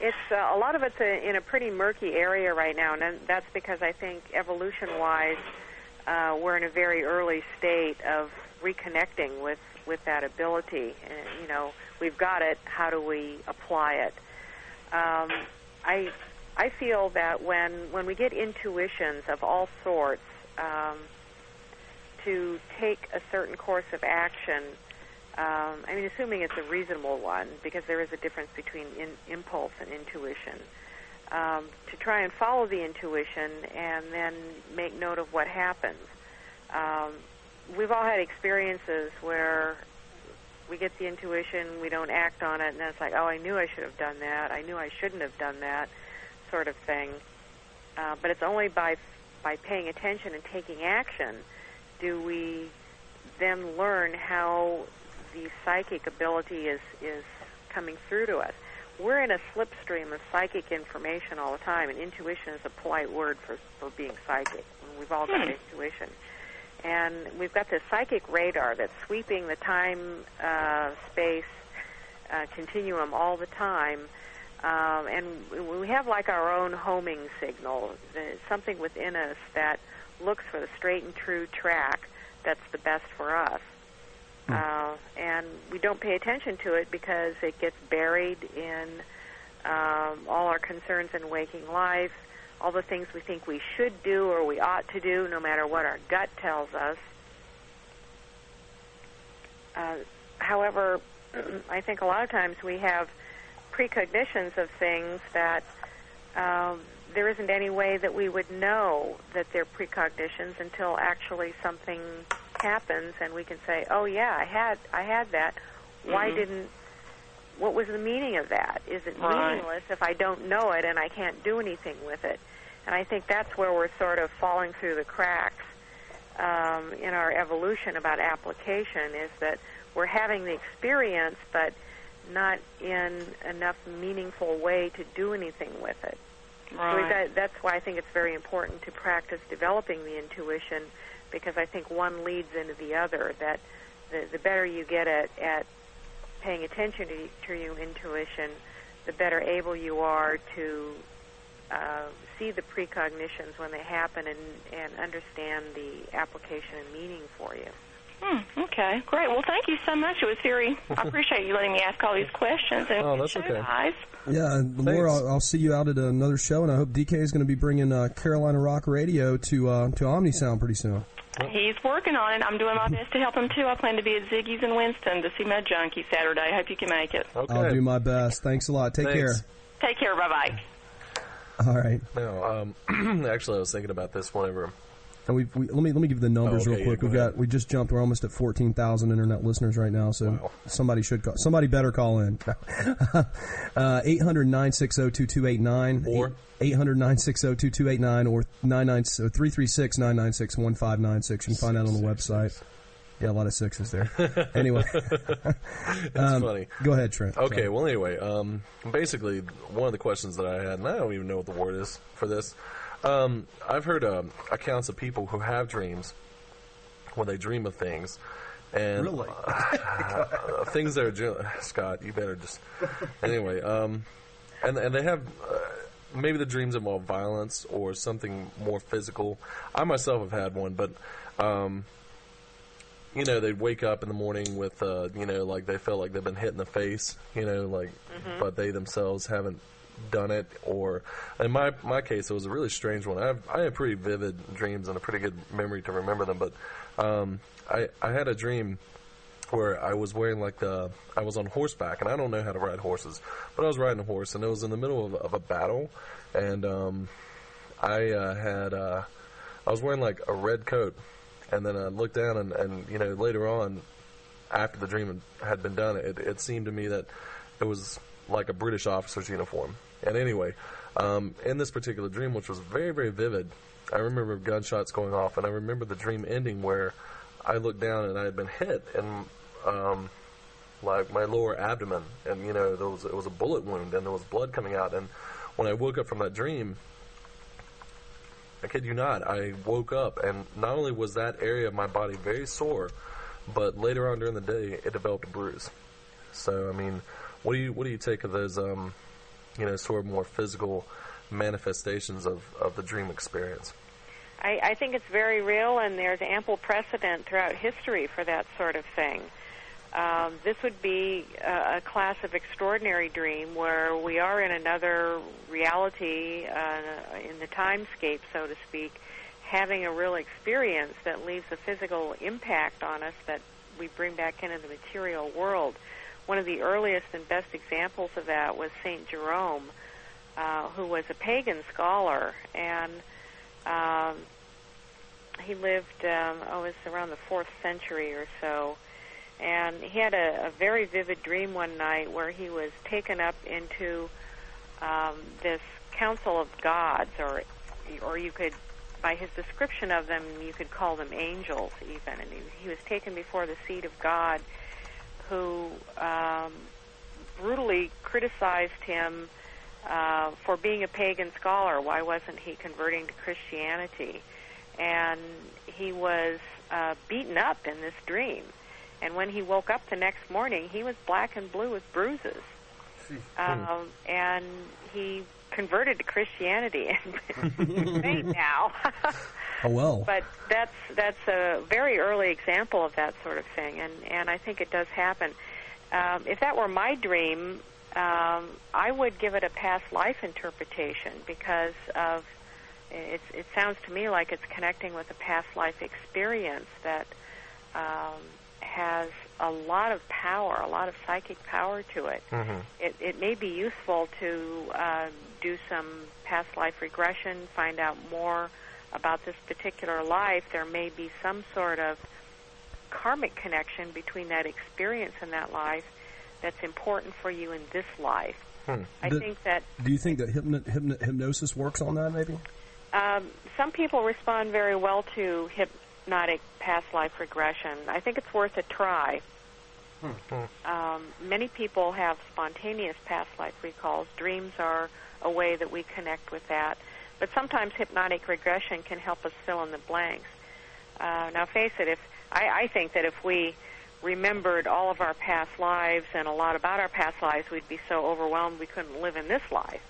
It's a lot of it's in a pretty murky area right now, and that's because I think evolution-wise, we're in a very early state of reconnecting with that ability. And, we've got it. How do we apply it? I feel that when we get intuitions of all sorts, to take a certain course of action, assuming it's a reasonable one, because there is a difference between impulse and intuition, to try and follow the intuition and then make note of what happens. We've all had experiences where we get the intuition, we don't act on it, and then it's like, oh, I knew I should have done that, I knew I shouldn't have done that, sort of thing. But it's only by paying attention and taking action do we then learn how the psychic ability is coming through to us. We're in a slipstream of psychic information all the time, and intuition is a polite word for being psychic. We've all got intuition. And we've got this psychic radar that's sweeping the time-space continuum all the time, and we have like our own homing signal, something within us that looks for the straight and true track that's the best for us. And we don't pay attention to it because it gets buried in all our concerns in waking life, all the things we think we should do or we ought to do, no matter what our gut tells us. However, I think a lot of times we have precognitions of things that there isn't any way that we would know that they're precognitions until actually something happens and we can say, oh yeah, I had that. Why didn't, what was the meaning of that? Is it meaningless if I don't know it and I can't do anything with it? And I think that's where we're sort of falling through the cracks in our evolution about application, is that we're having the experience but not in enough meaningful way to do anything with it. Right. So that's why I think it's very important to practice developing the intuition, because I think one leads into the other, that the better you get at paying attention to your intuition, the better able you are to see the precognitions when they happen and understand the application and meaning for you. Okay, great. Well, thank you so much. I appreciate you letting me ask all these questions. And that's okay. Guys. Yeah, Laura, I'll see you out at another show, and I hope DK is going to be bringing Carolina Rock Radio to OmniSound pretty soon. He's working on it. I'm doing my best to help him, too. I plan to be at Ziggy's in Winston to see my junkie Saturday. I hope you can make it. Okay. I'll do my best. Thanks a lot. Take care. Take care. Bye-bye. All right. Now, actually, I was thinking about this whenever... And let me give the numbers real quick. We just jumped. We're almost at 14,000 internet listeners right now. So somebody should call. Somebody better call in. 800-960-2289 or 800-960-2289 or 336-996-1596. You can find that on the website. Yeah, a lot of sixes there. Anyway, it's funny. Go ahead, Trent. Okay. Sorry. Well, anyway, basically one of the questions that I had, and I don't even know what the word is for this. I've heard accounts of people who have dreams when they dream of things, and really things that are Scott, you better just anyway. And they have maybe the dreams involve violence or something more physical. I myself have had one, but they'd wake up in the morning with like they felt like they've been hit in the face, but they themselves haven't done it. Or in my case, it was a really strange one. I have pretty vivid dreams and a pretty good memory to remember them, but I had a dream where I was wearing I was on horseback, and I don't know how to ride horses, but I was riding a horse, and it was in the middle of a battle, and I was wearing like a red coat, and then I looked down, and later on, after the dream had been done, it seemed to me that it was like a British officer's uniform. And anyway, in this particular dream, which was very, very vivid, I remember gunshots going off, and I remember the dream ending where I looked down and I had been hit in like my lower abdomen, and it was a bullet wound, and there was blood coming out. And when I woke up from that dream, I kid you not, I woke up, and not only was that area of my body very sore, but later on during the day, it developed a bruise. So, I mean, what do you take of those sort of more physical manifestations of the dream experience. I think it's very real, and there's ample precedent throughout history for that sort of thing. This would be a class of extraordinary dream where we are in another reality, in the timescape, so to speak, having a real experience that leaves a physical impact on us that we bring back into the material world. One of the earliest and best examples of that was St. Jerome, who was a pagan scholar, and he lived, it was around the 4th century or so, and he had a very vivid dream one night where he was taken up into this council of gods, or you could, by his description of them, you could call them angels even, and he was taken before the seat of God, who brutally criticized him for being a pagan scholar. Why wasn't he converting to Christianity? And he was beaten up in this dream. And when he woke up the next morning, he was black and blue with bruises. And he converted to Christianity and he's saint now. Oh, well. But that's a very early example of that sort of thing, and I think it does happen. If that were my dream, I would give it a past life interpretation because of it sounds to me like it's connecting with a past life experience that has a lot of power, a lot of psychic power to it. Mm-hmm. It may be useful to do some past life regression, find out more about this particular life. There may be some sort of karmic connection between that experience and that life that's important for you in this life. I think that... Do you think that hypnosis works on that, maybe? Some people respond very well to hypnotic past life regression. I think it's worth a try. Many people have spontaneous past life recalls. Dreams are a way that we connect with that. But sometimes hypnotic regression can help us fill in the blanks. Now, face it, I think that if we remembered all of our past lives and a lot about our past lives, we'd be so overwhelmed we couldn't live in this life.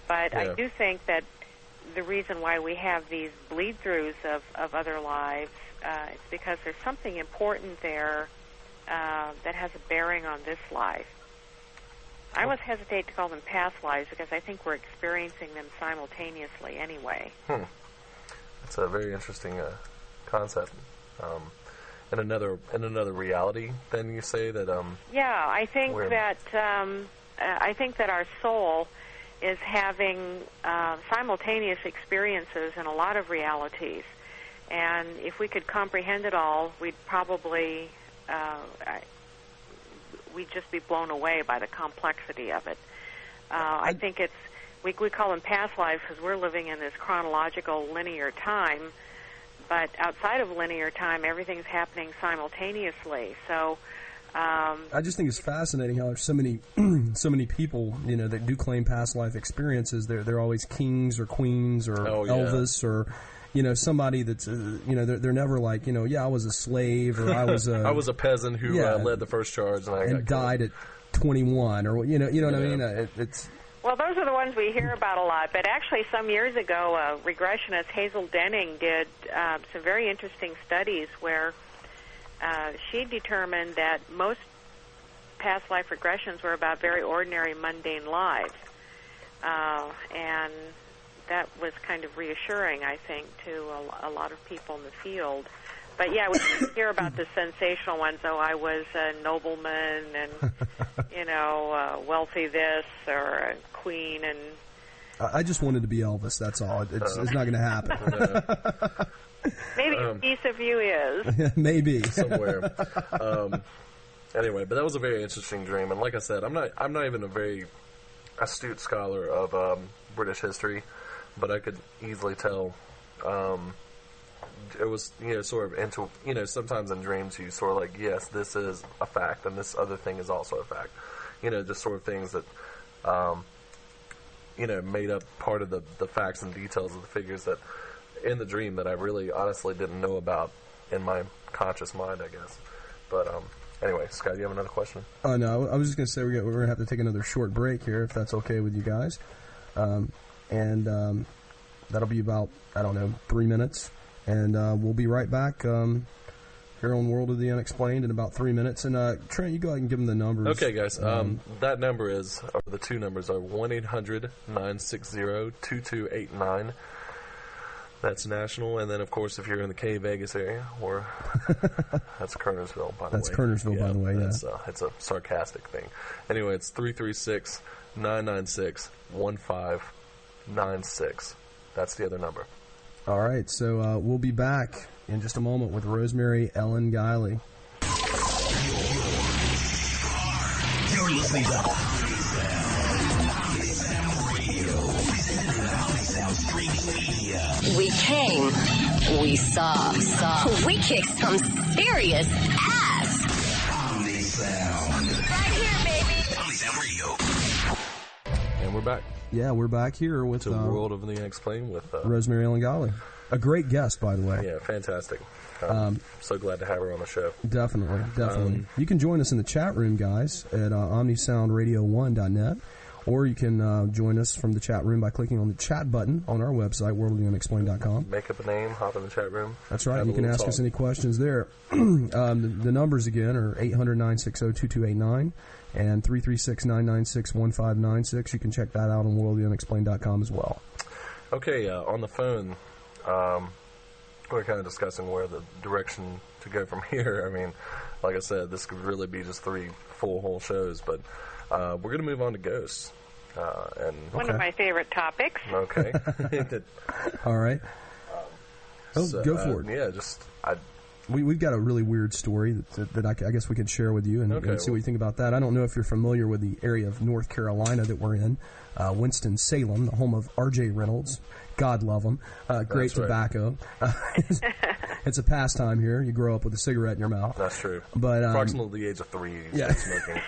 But I do think that the reason why we have these bleed-throughs of other lives, it's because there's something important there that has a bearing on this life. I always hesitate to call them past lives because I think we're experiencing them simultaneously anyway. That's a very interesting concept. In another reality, then you say that. Yeah, I think that our soul is having simultaneous experiences in a lot of realities, and if we could comprehend it all, we'd probably we'd just be blown away by the complexity of it. I think we call them past lives because we're living in this chronological linear time, but outside of linear time, everything's happening simultaneously. So I just think it's fascinating how there's so many people, that do claim past life experiences. They're always kings or queens or Elvis or somebody that's they're never like I was a slave or I was I was a peasant who led the first charge and died at 21 or what I mean. It's well, those are the ones we hear about a lot. But actually, some years ago, regressionist Hazel Denning did some very interesting studies where she determined that most past life regressions were about very ordinary, mundane lives. And that was kind of reassuring, I think, to a lot of people in the field. But, yeah, we hear about the sensational ones. Oh, I was a nobleman and, wealthy this or a queen. And I just wanted to be Elvis, that's all. It's not going to happen. Maybe a piece of you is. Maybe. Somewhere. Anyway, but that was a very interesting dream. And like I said, I'm not even a very astute scholar of British history, but I could easily tell it was, sort of into, sometimes in dreams you sort of like, yes, this is a fact, and this other thing is also a fact. Just sort of things that, made up part of the facts and details of the figures that in the dream that I really honestly didn't know about in my conscious mind, I guess. But Anyway, Scott, do you have another question? Oh, no, I was just going to say we're going to have to take another short break here, if that's okay with you guys. And that'll be about, 3 minutes. And we'll be right back here on World of the Unexplained in about 3 minutes. And Trent, you go ahead and give them the numbers. Okay, guys. That number is, or the two numbers are 1-800-960-2289. That's national. And then, of course, if you're in the K-Vegas area, or that's Kernersville, by the way. That's Kernersville, by the way, yeah. It's a sarcastic thing. Anyway, it's 336-996-1596. That's the other number. All right, so we'll be back in just a moment with Rosemary Ellen Guiley. You're listening to We came, we saw, we kicked some serious ass. Omnisound. Right here, baby. Omnisound Radio. And we're back. Yeah, we're back here with the World of the Unexplained with Rosemary Ellen Guiley. A great guest, by the way. Yeah, fantastic. So glad to have her on the show. Definitely. You can join us in the chat room, guys, at omnisoundradio1.net, or you can join us from the chat room by clicking on the chat button on our website, worldoftheunexplained.com. Make up a name, hop in the chat room. That's right. You can ask us any questions there. The numbers again are 800-960-2289 and 336-996-1596. You can check that out on worldoftheunexplained.com as well. Okay, on the phone, we're kind of discussing where the direction to go from here. I mean, like I said, this could really be just 3 full whole shows, but we're going to move on to ghosts. One of my favorite topics. Okay. All right. Go for it. Yeah, We've got a really weird story that I guess we could share with you and see what you think about that. I don't know if you're familiar with the area of North Carolina that we're in, Winston-Salem, the home of R.J. Reynolds. God love him. Great tobacco. It's a pastime here. You grow up with a cigarette in your mouth. That's true. But approximately the age of 3, you start smoking.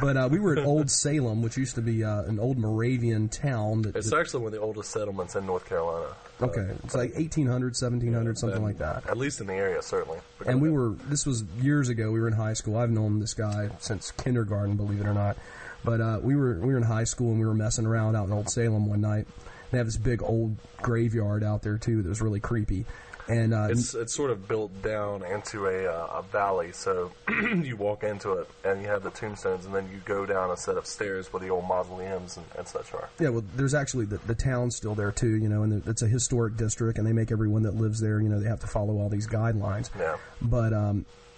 But we were at Old Salem, which used to be an old Moravian town. It's actually one of the oldest settlements in North Carolina. Okay. It's like 1800, 1700, something like that. At least in the area, certainly. And this was years ago. We were in high school. I've known this guy since kindergarten, believe it or not. But we were in high school, and we were messing around out in Old Salem one night. They have this big old graveyard out there, too, that was really creepy. And it's sort of built down into a valley, so you walk into it, and you have the tombstones, and then you go down a set of stairs where the old mausoleums and such are. Yeah, well, there's actually the town's still there, too, and it's a historic district, and they make everyone that lives there, they have to follow all these guidelines. Yeah. But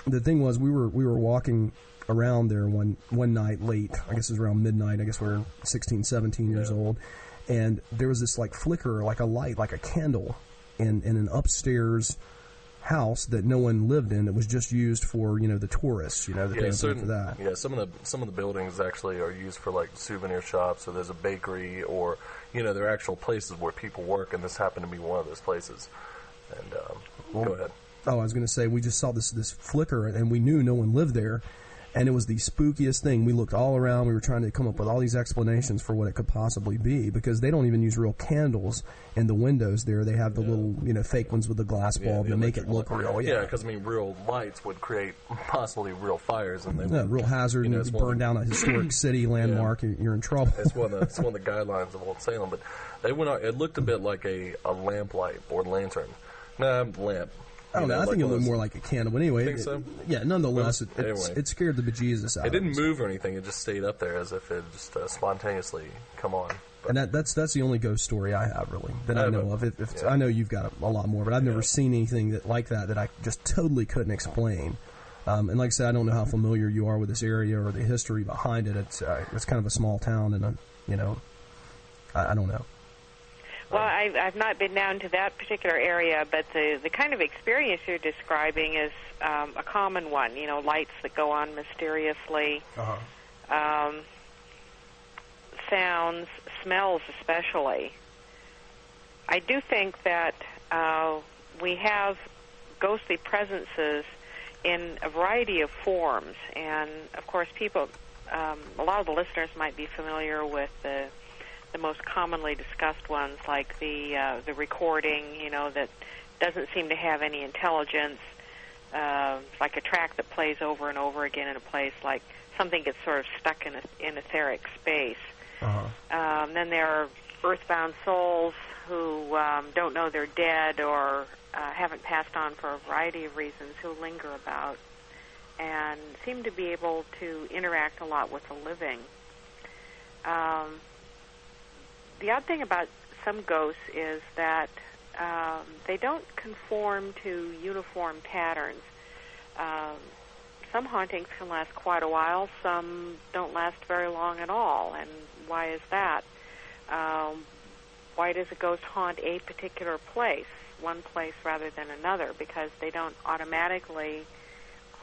the thing was, we were walking around there one night late. I guess it was around midnight. I guess we were 16, 17 years old. And there was this, flicker, like a light, like a candle, in an upstairs house that no one lived in. It was just used for, the tourists, that they for that. Yeah, some of the buildings actually are used for, souvenir shops, or there's a bakery, or, there are actual places where people work, and this happened to be one of those places. And, go ahead. Oh, I was going to say, we just saw this flicker, and we knew no one lived there. And it was the spookiest thing. We looked all around. We were trying to come up with all these explanations for what it could possibly be, because they don't even use real candles in the windows there. They have the little, fake ones with the glass bulb to make it look real. Yeah, because, real lights would create possibly real fires. And real hazard. You burn down a historic city landmark, you're in trouble. It's one of the guidelines of Old Salem. But they went out, it looked a bit like a lamplight or lantern. Lamp. I don't know. I think it looked more like a candle. But anyway, think so? Yeah. Nonetheless, it scared the bejesus out of us. It didn't move or anything. It just stayed up there as if it just spontaneously come on. But, and that's the only ghost story I have really that I know of. I know you've got a lot more, but I've never seen anything like that I just totally couldn't explain. And like I said, I don't know how familiar you are with this area or the history behind it. It's kind of a small town, and I don't know. Well, I've not been down to that particular area, but the kind of experience you're describing is a common one. Lights that go on mysteriously, sounds, smells especially. I do think that we have ghostly presences in a variety of forms, and of course, people, a lot of the listeners might be familiar with the most commonly discussed ones, like the recording, that doesn't seem to have any intelligence. like a track that plays over and over again in a place, like something gets sort of stuck in etheric space. Then there are earthbound souls who don't know they're dead or haven't passed on for a variety of reasons, who linger about and seem to be able to interact a lot with the living. The odd thing about some ghosts is that they don't conform to uniform patterns. Some hauntings can last quite a while, some don't last very long at all. And why is that? Why does a ghost haunt a particular place, one place rather than another? Because they don't automatically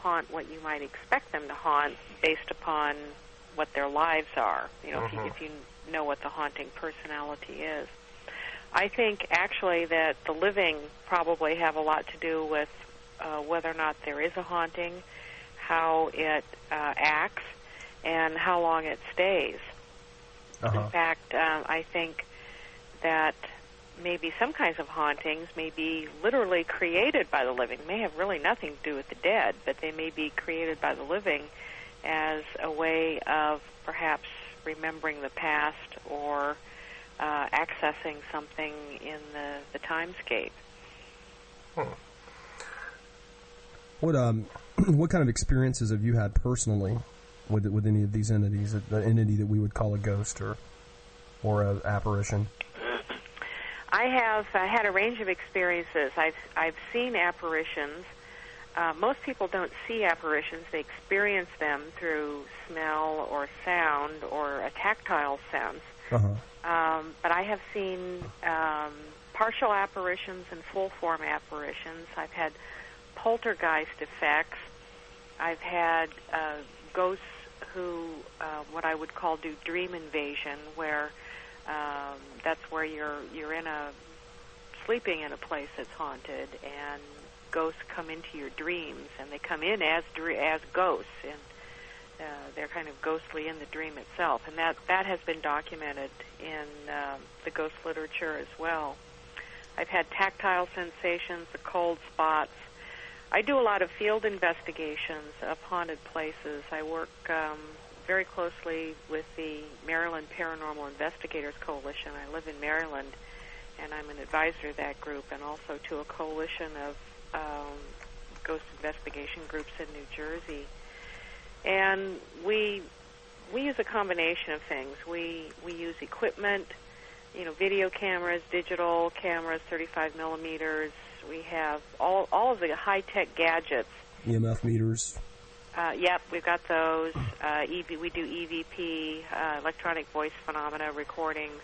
haunt what you might expect them to haunt based upon what their lives are, if you know what the haunting personality is. I think actually that the living probably have a lot to do with whether or not there is a haunting, how it acts, and how long it stays. In fact, I think that maybe some kinds of hauntings may be literally created by the living. May have really nothing to do with the dead, but they may be created by the living as a way of perhaps remembering the past or accessing something in the timescape. What kind of experiences have you had personally with any of these entities? The entity that we would call a ghost or an apparition? I have had a range of experiences. I've seen apparitions. Most people don't see apparitions. They experience them through smell or sound or a tactile sense. But I have seen partial apparitions and full-form apparitions. I've had poltergeist effects. I've had ghosts who, what I would call, do dream invasion, where that's where you're sleeping in a place that's haunted, and ghosts come into your dreams, and they come in as ghosts, and they're kind of ghostly in the dream itself, and that has been documented in the ghost literature as well. I've had tactile sensations, the cold spots. I do a lot of field investigations of haunted places. I work very closely with the Maryland Paranormal Investigators Coalition. I live in Maryland, and I'm an advisor to that group, and also to a coalition of ghost investigation groups in New Jersey. And we use a combination of things. We use equipment, video cameras, digital cameras, 35 millimeters. We have all of the high-tech gadgets. EMF meters. Yep, we've got those. We do EVP, electronic voice phenomena recordings,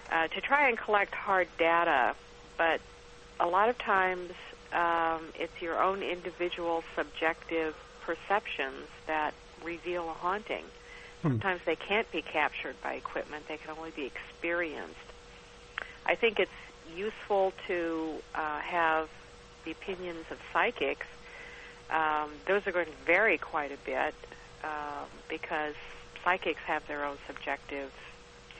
to try and collect hard data. But a lot of times it's your own individual subjective perceptions that reveal a haunting. Sometimes they can't be captured by equipment. They can only be experienced. I think it's useful to have the opinions of psychics. Those are going to vary quite a bit because psychics have their own subjective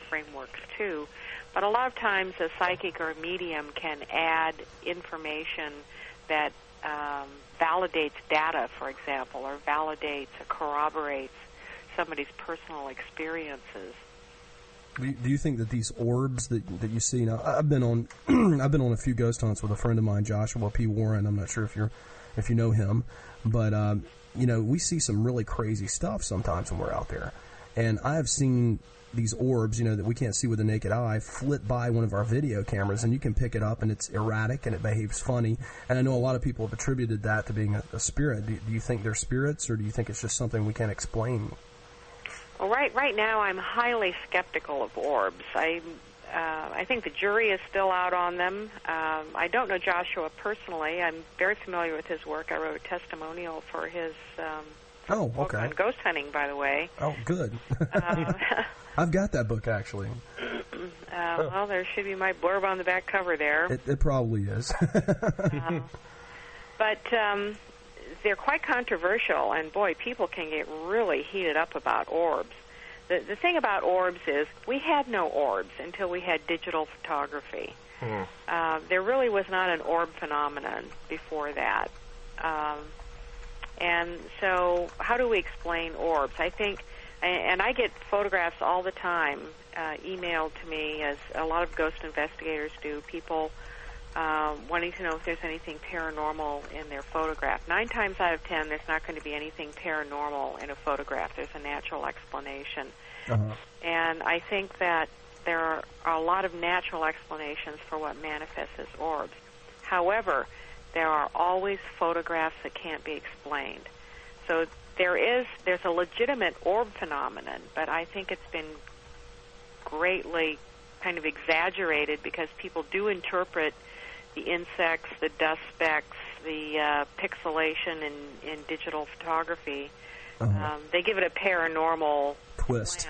frameworks too. But a lot of times a psychic or a medium can add information that validates data, for example, or validates or corroborates somebody's personal experiences. Do you think that these orbs that you see now? I've been on a few ghost hunts with a friend of mine, Joshua P. Warren. I'm not sure if you know him, but we see some really crazy stuff sometimes when we're out there. And I have seen these orbs, that we can't see with the naked eye, flit by one of our video cameras, and you can pick it up, and it's erratic and it behaves funny. And I know a lot of people have attributed that to being a spirit. Do you think they're spirits, or do you think it's just something we can't explain? Well, right now I'm highly skeptical of orbs. I think the jury is still out on them. I don't know Joshua personally. I'm very familiar with his work. I wrote a testimonial for his book on ghost hunting, by the way. Oh, good. I've got that book, actually. Well, there should be my blurb on the back cover there. It probably is. But they're quite controversial, and boy, people can get really heated up about orbs. The thing about orbs is we had no orbs until we had digital photography. There really was not an orb phenomenon before that. And so how do we explain orbs? I think, and I get photographs all the time emailed to me, as a lot of ghost investigators do, people wanting to know if there's anything paranormal in their photograph. 9 times out of 10, there's not going to be anything paranormal in a photograph. There's a natural explanation. And I think that there are a lot of natural explanations for what manifests as orbs. However, there are always photographs that can't be explained. So there's a legitimate orb phenomenon, but I think it's been greatly kind of exaggerated because people do interpret the insects, the dust specks, the pixelation in digital photography. They give it a paranormal twist.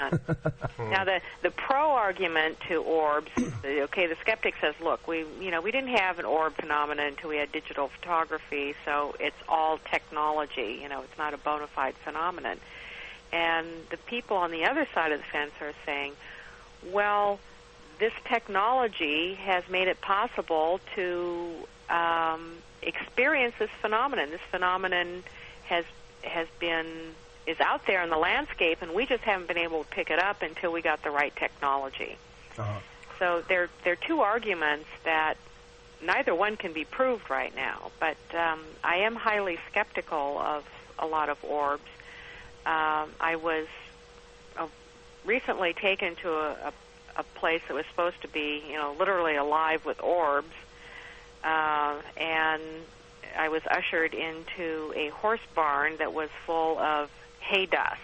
Now, the pro argument to orbs, the skeptic says, look, we didn't have an orb phenomenon until we had digital photography, so it's all technology. It's not a bona fide phenomenon. And the people on the other side of the fence are saying, well, this technology has made it possible to experience this phenomenon. This phenomenon is out there in the landscape, and we just haven't been able to pick it up until we got the right technology. So there are two arguments that neither one can be proved right now, but I am highly skeptical of a lot of orbs. I was recently taken to a place that was supposed to be, literally alive with orbs, and I was ushered into a horse barn that was full of hay dust.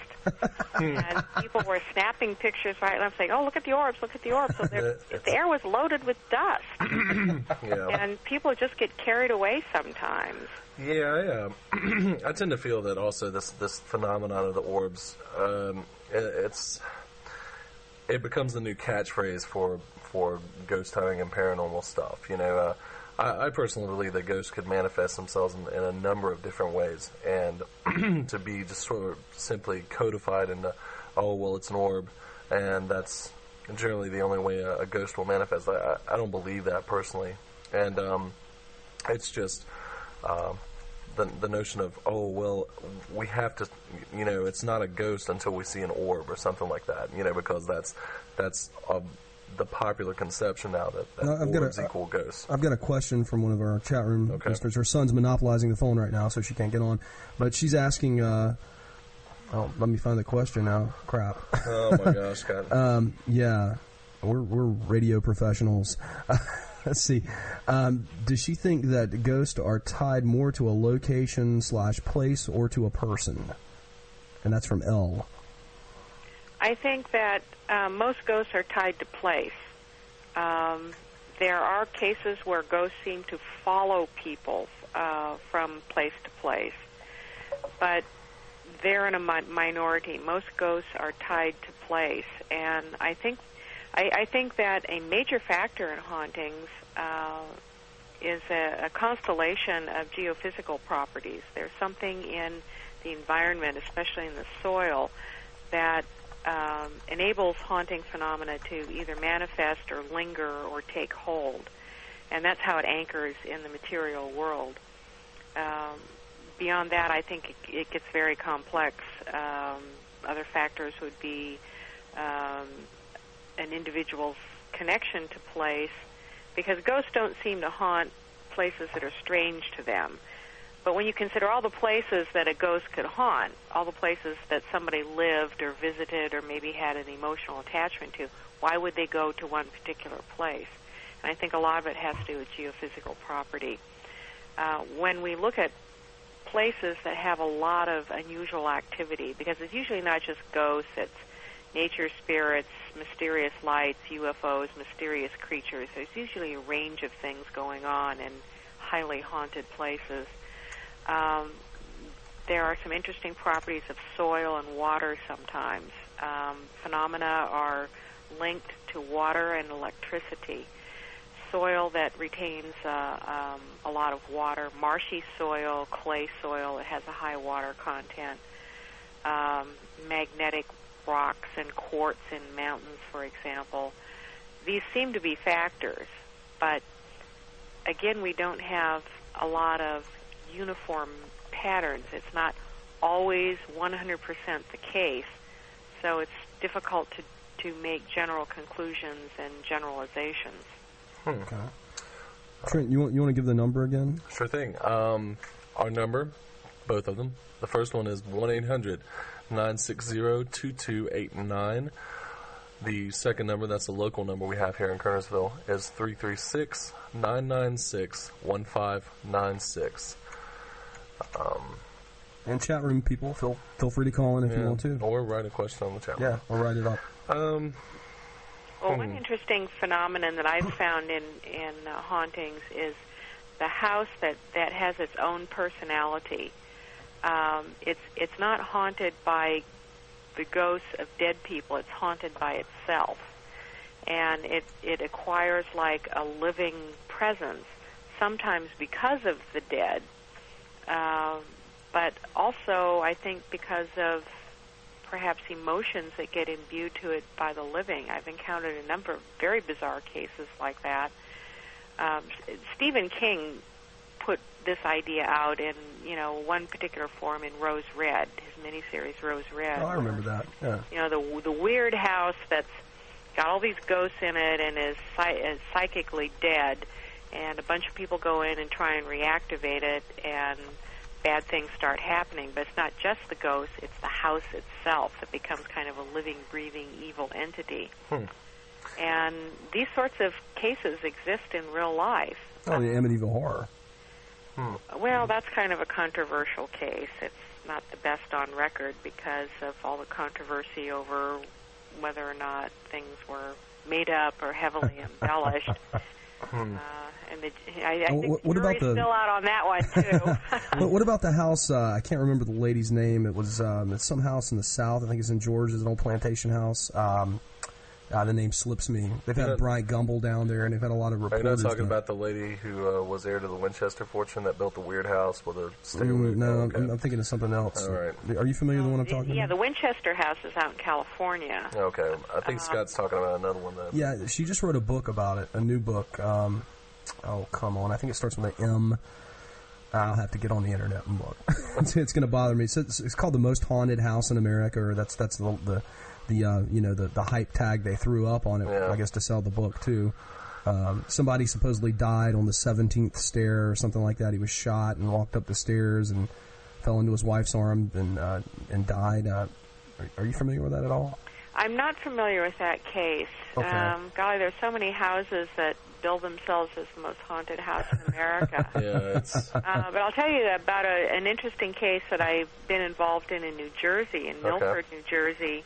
And people were snapping pictures, right? And I'm saying, oh, look at the orbs, look at the orbs. So the air was loaded with dust. And people just get carried away sometimes. Yeah. I tend to feel that also this phenomenon of the orbs, it becomes the new catchphrase for ghost hunting and paranormal stuff. I personally believe that ghosts could manifest themselves in a number of different ways, and to be just sort of simply codified into, oh, well, it's an orb, and that's generally the only way a ghost will manifest. I don't believe that personally, and it's just the notion of, oh, well, we have to, it's not a ghost until we see an orb or something like that, because that's the popular conception now that orbs equal ghosts. I've got a question from one of our chat room listeners. Her son's monopolizing the phone right now, so she can't get on. But she's asking, let me find the question now. Crap. Oh, my gosh, Scott. Yeah, we're radio professionals. Let's see. Does she think that ghosts are tied more to a location / place or to a person? And that's from L. I think that most ghosts are tied to place. There are cases where ghosts seem to follow people from place to place, but they're in a minority. Most ghosts are tied to place, and I think that a major factor in hauntings is a constellation of geophysical properties. There's something in the environment, especially in the soil, that enables haunting phenomena to either manifest or linger or take hold. And that's how it anchors in the material world. Beyond that, I think it gets very complex. Other factors would be an individual's connection to place, because ghosts don't seem to haunt places that are strange to them. But when you consider all the places that a ghost could haunt, all the places that somebody lived or visited or maybe had an emotional attachment to, why would they go to one particular place? And I think a lot of it has to do with geophysical property. When we look at places that have a lot of unusual activity, because it's usually not just ghosts, it's nature spirits, mysterious lights, UFOs, mysterious creatures. There's usually a range of things going on in highly haunted places. There are some interesting properties of soil and water sometimes. Phenomena are linked to water and electricity. Soil that retains a lot of water, marshy soil, clay soil that has a high water content, magnetic rocks and quartz in mountains, for example. These seem to be factors, but again, we don't have a lot of uniform patterns. It's not always 100% the case, so it's difficult to make general conclusions and generalizations. Okay. Trent, you want to give the number again? Sure thing. Our number, both of them. The first one is 1-800-960-2289. The second number, that's the local number we have here in Kernersville, is 336-996-1596. And chat room people, feel free to call in if you want to. Or write a question on the chat room. Yeah, or write it up. Well, one interesting phenomenon that I've found in hauntings is the house that has its own personality. It's not haunted by the ghosts of dead people. It's haunted by itself, and it acquires like a living presence. Sometimes because of the dead, but also I think because of perhaps emotions that get imbued to it by the living. I've encountered a number of very bizarre cases like that. Stephen King put this idea out in, one particular form in Rose Red, his miniseries Rose Red. Oh, I remember that. Yeah. The weird house that's got all these ghosts in it and is psychically dead, and a bunch of people go in and try and reactivate it, and bad things start happening. But it's not just the ghosts, it's the house itself that becomes kind of a living, breathing, evil entity. And these sorts of cases exist in real life. Oh, the Amityville Horror. Well, that's kind of a controversial case. It's not the best on record because of all the controversy over whether or not things were made up or heavily embellished. And I think the jury's still out on that one, too. What about the house? I can't remember the lady's name. It was it's some house in the South. I think it's in Georgia. It's an old plantation house. The name slips me. They've had Bryant Gumbel down there, and they've had a lot of reporters. Are you not talking about the lady who was heir to the Winchester fortune that built the weird house with a stairway? No, okay. I'm thinking of something else. All right. Are you familiar with the one I'm talking about? Yeah, the Winchester house is out in California. Okay. I think Scott's talking about another one, though. Yeah, she just wrote a book about it, a new book. Oh, come on. I think it starts with an M. I'll have to get on the internet and look. It's going to bother me. So it's called The Most Haunted House in America, or that's the hype tag they threw up on it, I guess, to sell the book, too. Somebody supposedly died on the 17th stair or something like that. He was shot and walked up the stairs and fell into his wife's arm and died. Are you familiar with that at all? I'm not familiar with that case. Okay. Golly, there's so many houses that bill themselves as the most haunted house in America. But I'll tell you about an interesting case that I've been involved in New Jersey, in Milford, New Jersey.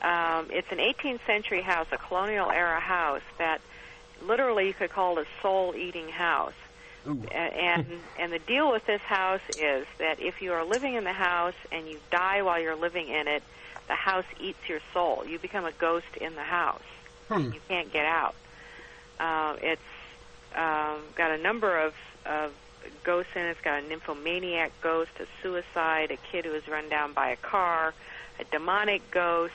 It's an 18th century house, a colonial-era house that literally you could call it a soul-eating house. And the deal with this house is that if you are living in the house and you die while you're living in it, the house eats your soul. You become a ghost in the house. You can't get out. It's got a number of ghosts in it. It's got a nymphomaniac ghost, a suicide, a kid who was run down by a car, a demonic ghost,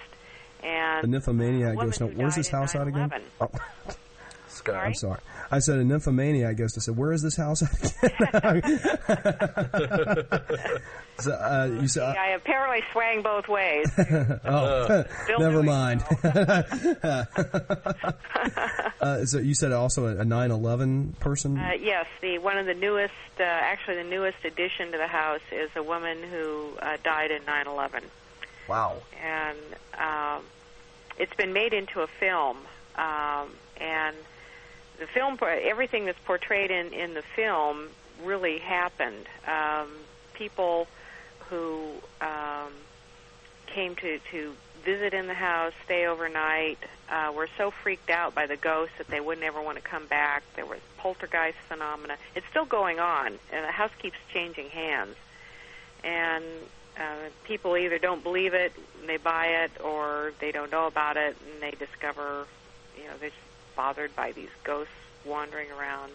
and the nymphomaniac ghost. Now, where's this house at again? Oh. Scott. I'm sorry. I said a nymphomaniac ghost. I said, where is this house at again? You said, I apparently swang both ways. Never mind. So you said also a 9/11 person? Yes, one of the newest, actually the newest addition to the house is a woman who died in 9/11. Wow. And it's been made into a film, and the film, everything that's portrayed in the film really happened. People who came to visit in the house, stay overnight, were so freaked out by the ghosts that they wouldn't ever want to come back. There was poltergeist phenomena. It's still going on, and the house keeps changing hands. And people either don't believe it, and they buy it, or they don't know about it, and they discover, they're just bothered by these ghosts wandering around.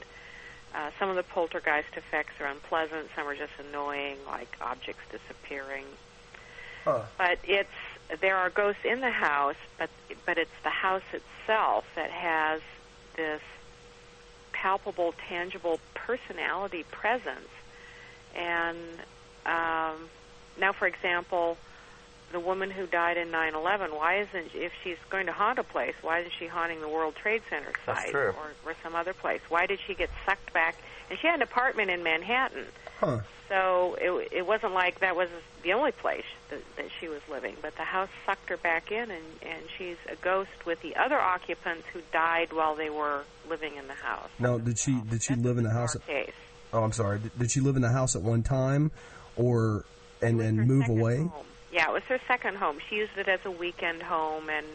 Some of the poltergeist effects are unpleasant. Some are just annoying, like objects disappearing. But there are ghosts in the house, but it's the house itself that has this palpable, tangible personality presence. And now, for example, the woman who died in 9/11, why isn't, if she's going to haunt a place, why isn't she haunting the World Trade Center site or some other place? Why did she get sucked back? And she had an apartment in Manhattan. Huh. So it wasn't like that was the only place that she was living, but the house sucked her back in, and she's a ghost with the other occupants who died while they were living in the house. Now, did she live in the house? Case. Oh, I'm sorry. Did she live in the house at one time, or and move away? Home. Yeah, it was her second home. She used it as a weekend home and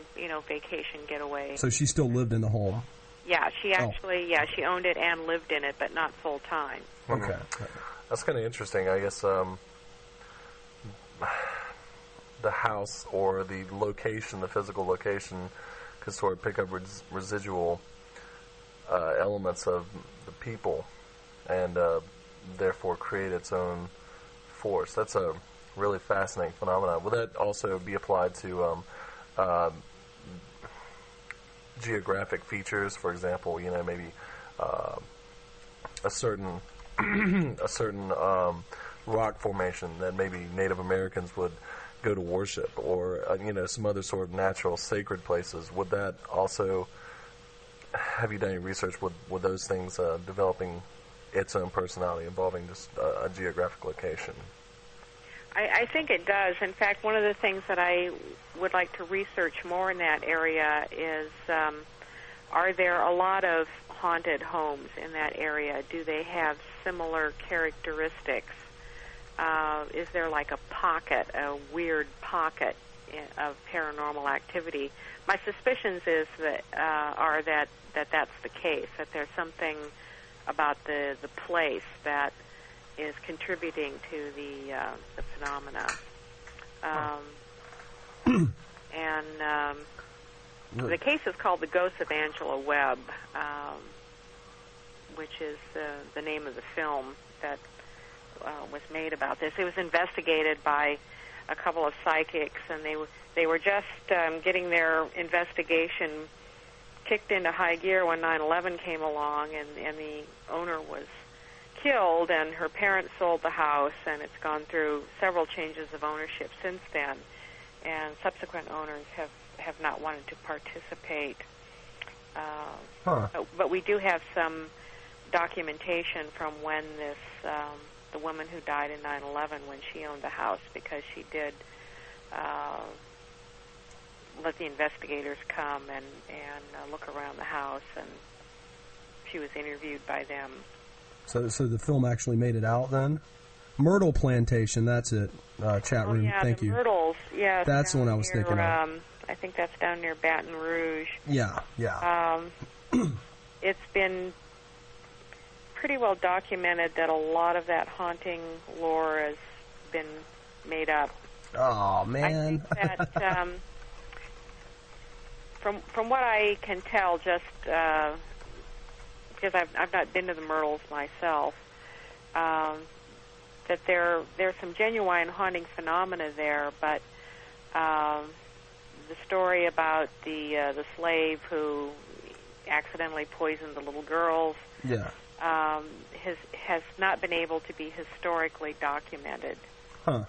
vacation getaway. So she still lived in the home. Yeah, she actually she owned it and lived in it, but not full time. Okay. That's kind of interesting. I guess the house or the location, the physical location, could sort of pick up residual elements of the people and therefore create its own force. That's a really fascinating phenomenon. Will that also be applied to geographic features? For example, maybe a certain rock formation that maybe Native Americans would go to worship, or some other sort of natural sacred places. Would that also, have you done any research with those things developing its own personality involving just a geographic location? I think it does. In fact, one of the things that I would like to research more in that area is, are there a lot of haunted homes in that area? Do they have similar characteristics? Is there like a pocket, a weird pocket of paranormal activity? My suspicions are that that's the case, that there's something about the place that is contributing to the phenomena. The case is called The Ghost of Angela Webb, which is the name of the film that was made about this. It was investigated by a couple of psychics, and they were just getting their investigation kicked into high gear when 9/11 came along, and the owner was killed, and her parents sold the house, and it's gone through several changes of ownership since then, and subsequent owners have not wanted to participate. But we do have some documentation from when the woman who died in 9/11, when she owned the house, because she did let the investigators come and look around the house, and she was interviewed by them. So the film actually made it out then? Myrtle Plantation, that's it. Chat room, thank you. Myrtles, yes. That's the one I was thinking of. I think that's down near Baton Rouge. Yeah. It's been pretty well documented that a lot of that haunting lore has been made up. Oh, man. I think that, from what I can tell, just because I've not been to the Myrtles myself, that there's some genuine haunting phenomena there, but the story about the slave who accidentally poisoned the little girls has not been able to be historically documented. Huh.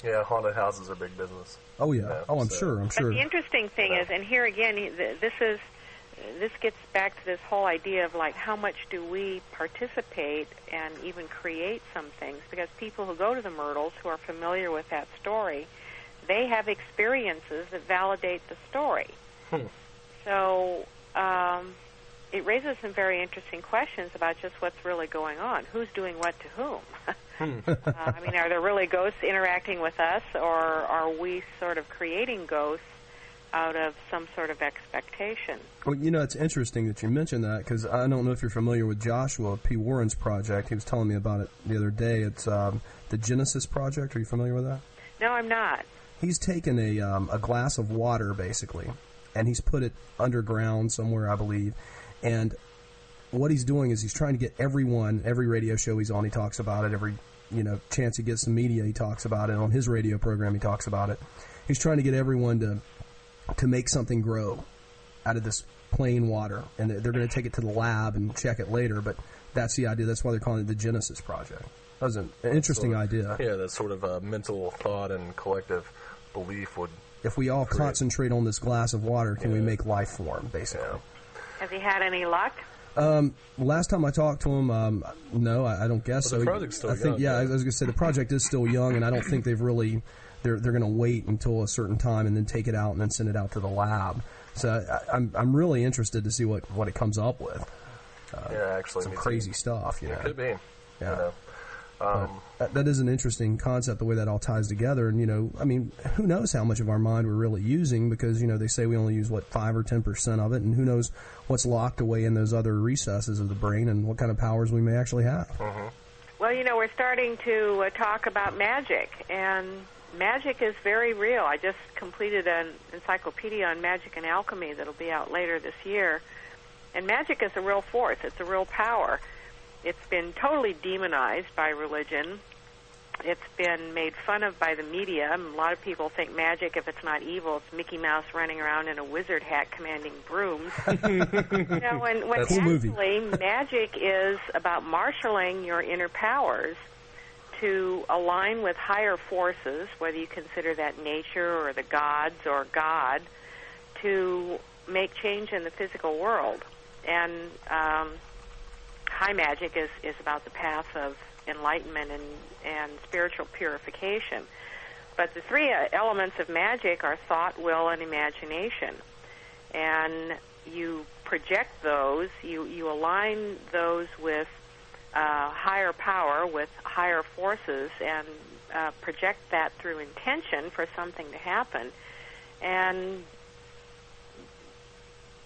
Yeah, haunted houses are big business. Oh, yeah. I'm sure. But the interesting thing is, and here again, this gets back to this whole idea of, like, how much do we participate and even create some things? Because people who go to the Myrtles, who are familiar with that story, they have experiences that validate the story. So it raises some very interesting questions about just what's really going on. Who's doing what to whom? I mean, are there really ghosts interacting with us, or are we sort of creating ghosts out of some sort of expectation? Well, it's interesting that you mentioned that, because I don't know if you're familiar with Joshua P. Warren's project. He was telling me about it the other day. It's the Genesis Project. Are you familiar with that? No, I'm not. He's taken a glass of water, basically, and he's put it underground somewhere, I believe. And what he's doing is he's trying to get every radio show he's on, he talks about it. Every chance he gets some media, he talks about it. On his radio program, he talks about it. He's trying to get everyone to make something grow. out of this plain water, and they're going to take it to the lab and check it later. But that's the idea. That's why they're calling it the Genesis Project. That was an interesting idea. Yeah, that sort of mental thought and collective belief would. If we all concentrate on this glass of water, can we make life form? Basically. Yeah. Has he had any luck? Last time I talked to him, no, I don't guess so. The project's still young. Yeah, I was going to say the project is still young, and I don't think they've really. They're going to wait until a certain time and then take it out and then send it out to the lab. So I'm really interested to see what it comes up with. Actually, some crazy stuff. It could be. Yeah. That is an interesting concept, the way that all ties together. And, I mean, who knows how much of our mind we're really using, because, they say we only use, 5 or 10% of it, and who knows what's locked away in those other recesses of the brain and what kind of powers we may actually have. Mm-hmm. Well, we're starting to talk about magic, and magic is very real. I just completed an encyclopedia on magic and alchemy that'll be out later this year, and magic is a real force. It's a real power. It's been totally demonized by religion. It's been made fun of by the media. A lot of people think magic, if it's not evil, it's Mickey Mouse running around in a wizard hat commanding brooms. And when actually magic is about marshaling your inner powers to align with higher forces, whether you consider that nature or the gods or God, to make change in the physical world. And high magic is about the path of enlightenment and spiritual purification. But the three elements of magic are thought, will, and imagination. And you project those, you align those with higher power, with higher forces, and project that through intention for something to happen. And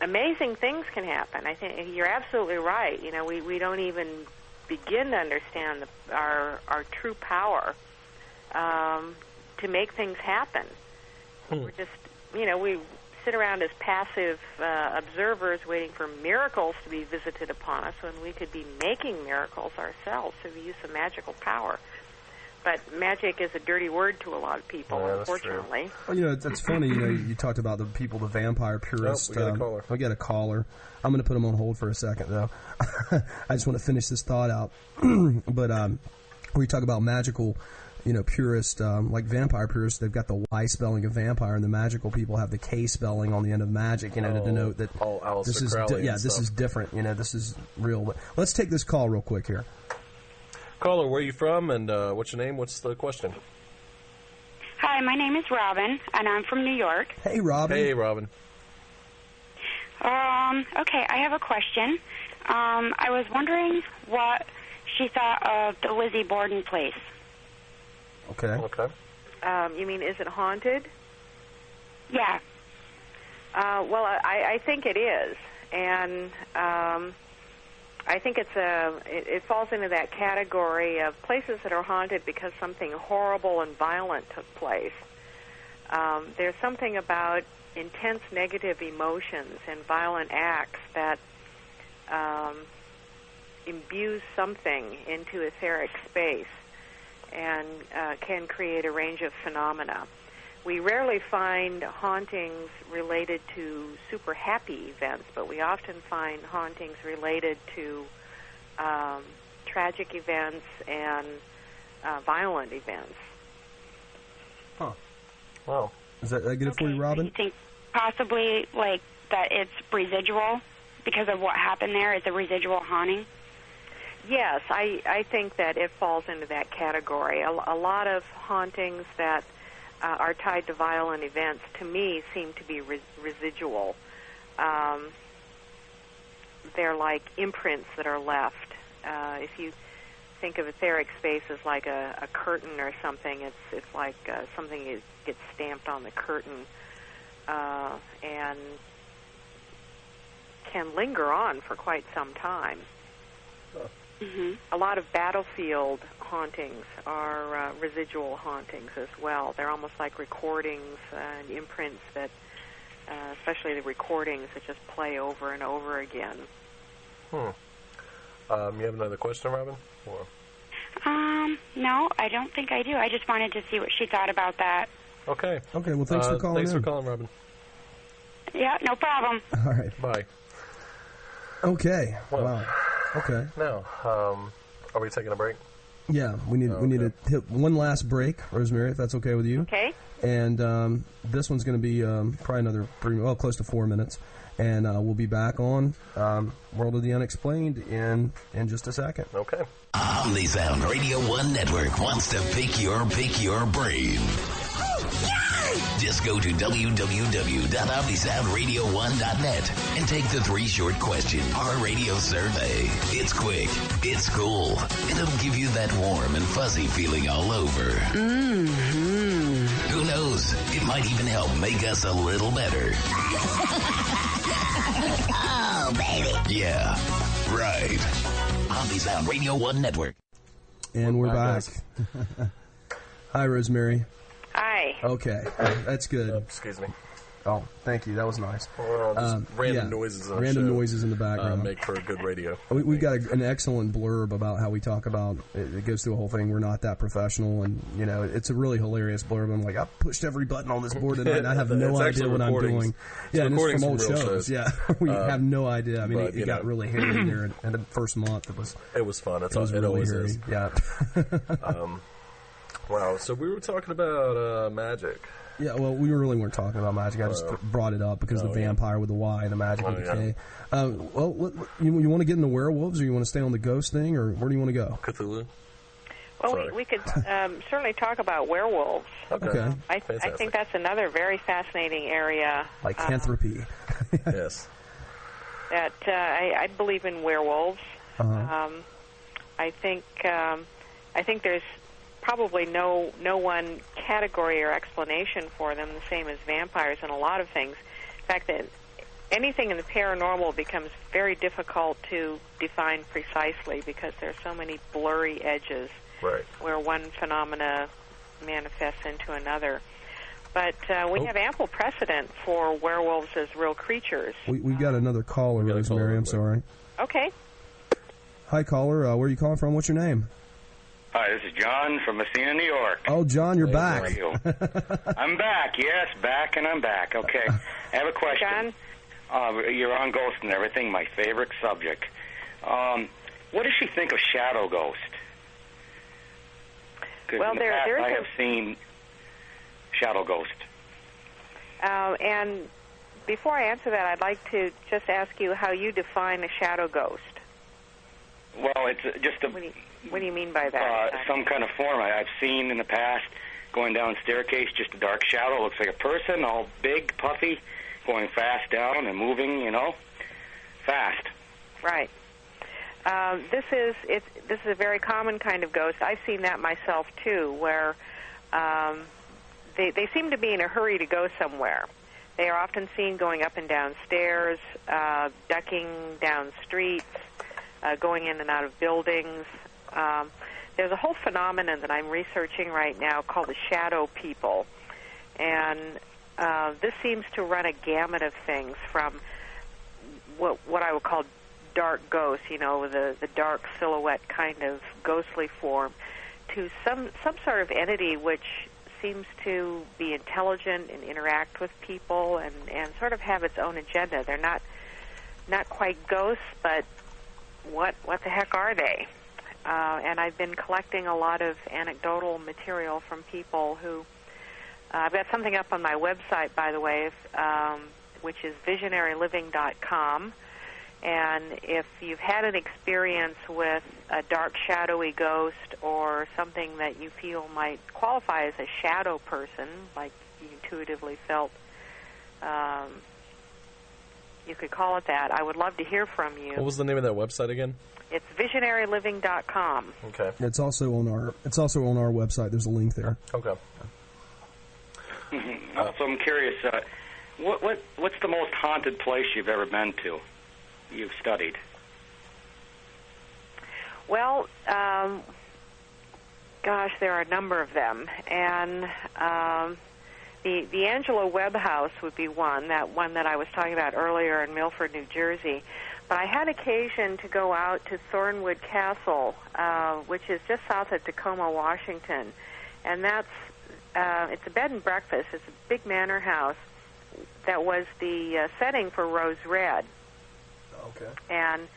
amazing things can happen. I think you're absolutely right. We don't even begin to understand our true power to make things happen. We're just, we sit around as passive observers waiting for miracles to be visited upon us when we could be making miracles ourselves through the use of magical power. But magic is a dirty word to a lot of people, unfortunately. Well, that's funny. You talked about the people, the vampire purists. We got a caller. We got a caller. I'm going to put him on hold for a second, though. I just want to finish this thought out. But when you talk about magical, purists, like vampire purists, they've got the Y spelling of vampire, and the magical people have the K spelling on the end of magic, to denote that this is this is different. This is real. But let's take this call real quick here. Caller, where are you from, and what's your name? What's the question? Hi, my name is Robin, and I'm from New York. Hey, Robin. Hey, Robin. Okay, I have a question. I was wondering what she thought of the Lizzie Borden place. Okay. You mean, is it haunted? Yeah. Well, I think it is, and I think it falls into that category of places that are haunted because something horrible and violent took place. There's something about intense negative emotions and violent acts that imbues something into etheric space and can create a range of phenomena. We rarely find hauntings related to super happy events, but we often find hauntings related to tragic events and violent events. Huh. Wow. Is that good for you, Robin? Do you think possibly that it's residual because of what happened there? It's a residual haunting? Yes, I think that it falls into that category. A lot of hauntings that are tied to violent events, to me, seem to be residual. They're like imprints that are left. If you think of etheric space as like a curtain or something, it's like something that gets stamped on the curtain and can linger on for quite some time. Mm-hmm. A lot of battlefield hauntings are residual hauntings as well. They're almost like recordings and imprints that, especially the recordings that just play over and over again. You have another question, Robin? Or? No, I don't think I do. I just wanted to see what she thought about that. Okay. Okay, well, thanks for calling Thanks in. for calling, Robin. Yeah, no problem. All right. Bye. Okay. Well, wow. Okay. Now, are we taking a break? Yeah, we need to hit one last break, Rosemary, if that's okay with you. Okay. And this one's going to be probably another close to 4 minutes, and we'll be back on World of the Unexplained in just a second. Okay. Omnisound Radio 1 Network wants to pick your brain. Just go to www.omnisoundradio1.net and take the 3-short-question R-Radio survey. It's quick, it's cool, and it'll give you that warm and fuzzy feeling all over. Mm-hmm. Who knows? It might even help make us a little better. Oh, baby. Yeah, right. Omnisound Radio 1 Network. And we're back. Hi, Rosemary. Hi. Okay, that's good. Excuse me. Oh, thank you. That was nice. Well, just random noises on random our show, noises in the background make for a good radio. We've got an excellent blurb about how we talk about it. It goes through a whole thing. We're not that professional, and it's a really hilarious blurb. I'm like, I pushed every button on this board tonight, and I have no idea what I'm doing. Yeah, and it's from old shows. Yeah, we have no idea. I mean, it got really hairy there in the first month. It was fun. It was really always hairy. is. Yeah. Wow. So we were talking about magic. Yeah, well, we really weren't talking about magic. I just brought it up because the vampire with the Y, the magic of decay. Yeah. You want to get into werewolves, or you want to stay on the ghost thing, or where do you want to go? Cthulhu. Well, we could certainly talk about werewolves. Okay. I think that's another very fascinating area. Lycanthropy. Yes. That I believe in werewolves. Uh-huh. I think there's probably no one category or explanation for them, the same as vampires and a lot of things. In fact, that anything in the paranormal becomes very difficult to define precisely because there are so many blurry edges where one phenomena manifests into another. But we have ample precedent for werewolves as real creatures. We've got another caller, Rosemary. I'm sorry. Okay. Hi, caller. Where are you calling from? What's your name? Hi, this is John from Messina, New York. Oh, John, you're back. How are you? I'm back, yes, back and I'm back. Okay, I have a question. John? You're on ghosts and everything, my favorite subject. What does she think of shadow ghost? Because in the past I have seen shadow ghost. And before I answer that, I'd like to just ask you how you define a shadow ghost. Well, it's just a... What do you mean by that? Some kind of form. I've seen in the past going down staircase, just a dark shadow. Looks like a person, all big, puffy, going fast down and moving, fast. Right. This is a very common kind of ghost. I've seen that myself too, where they seem to be in a hurry to go somewhere. They are often seen going up and down stairs, ducking down streets, going in and out of buildings. There's a whole phenomenon that I'm researching right now called the shadow people, and this seems to run a gamut of things from what I would call dark ghosts, the dark silhouette kind of ghostly form, to some sort of entity which seems to be intelligent and interact with people and sort of have its own agenda. They're not quite ghosts, but what the heck are they? And I've been collecting a lot of anecdotal material from people who... I've got something up on my website, by the way, which is visionaryliving.com. And if you've had an experience with a dark, shadowy ghost or something that you feel might qualify as a shadow person, like you intuitively felt you could call it that, I would love to hear from you. What was the name of that website again? It's visionaryliving.com. Okay. It's also on our website. There's a link there. Okay. Also, I'm curious, what's the most haunted place you've ever been to? You've studied? Well, gosh, there are a number of them, and the Angela Webb House would be one that I was talking about earlier in Milford, New Jersey. But I had occasion to go out to Thornwood Castle, which is just south of Tacoma, Washington, and it's a bed and breakfast. It's a big manor house, that was the setting for Rose Red. Okay. And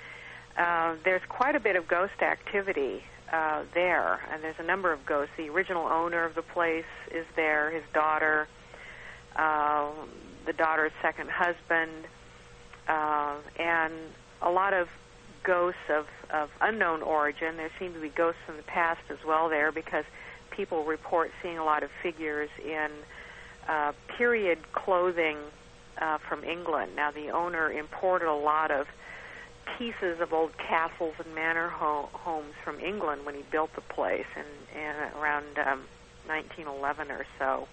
there's quite a bit of ghost activity there, and there's a number of ghosts. The original owner of the place is there, his daughter, the daughter's second husband, and a lot of ghosts of unknown origin. There seem to be ghosts from the past as well there, because people report seeing a lot of figures in period clothing from England. Now, the owner imported a lot of pieces of old castles and manor homes from England when he built the place in around 1911 or so.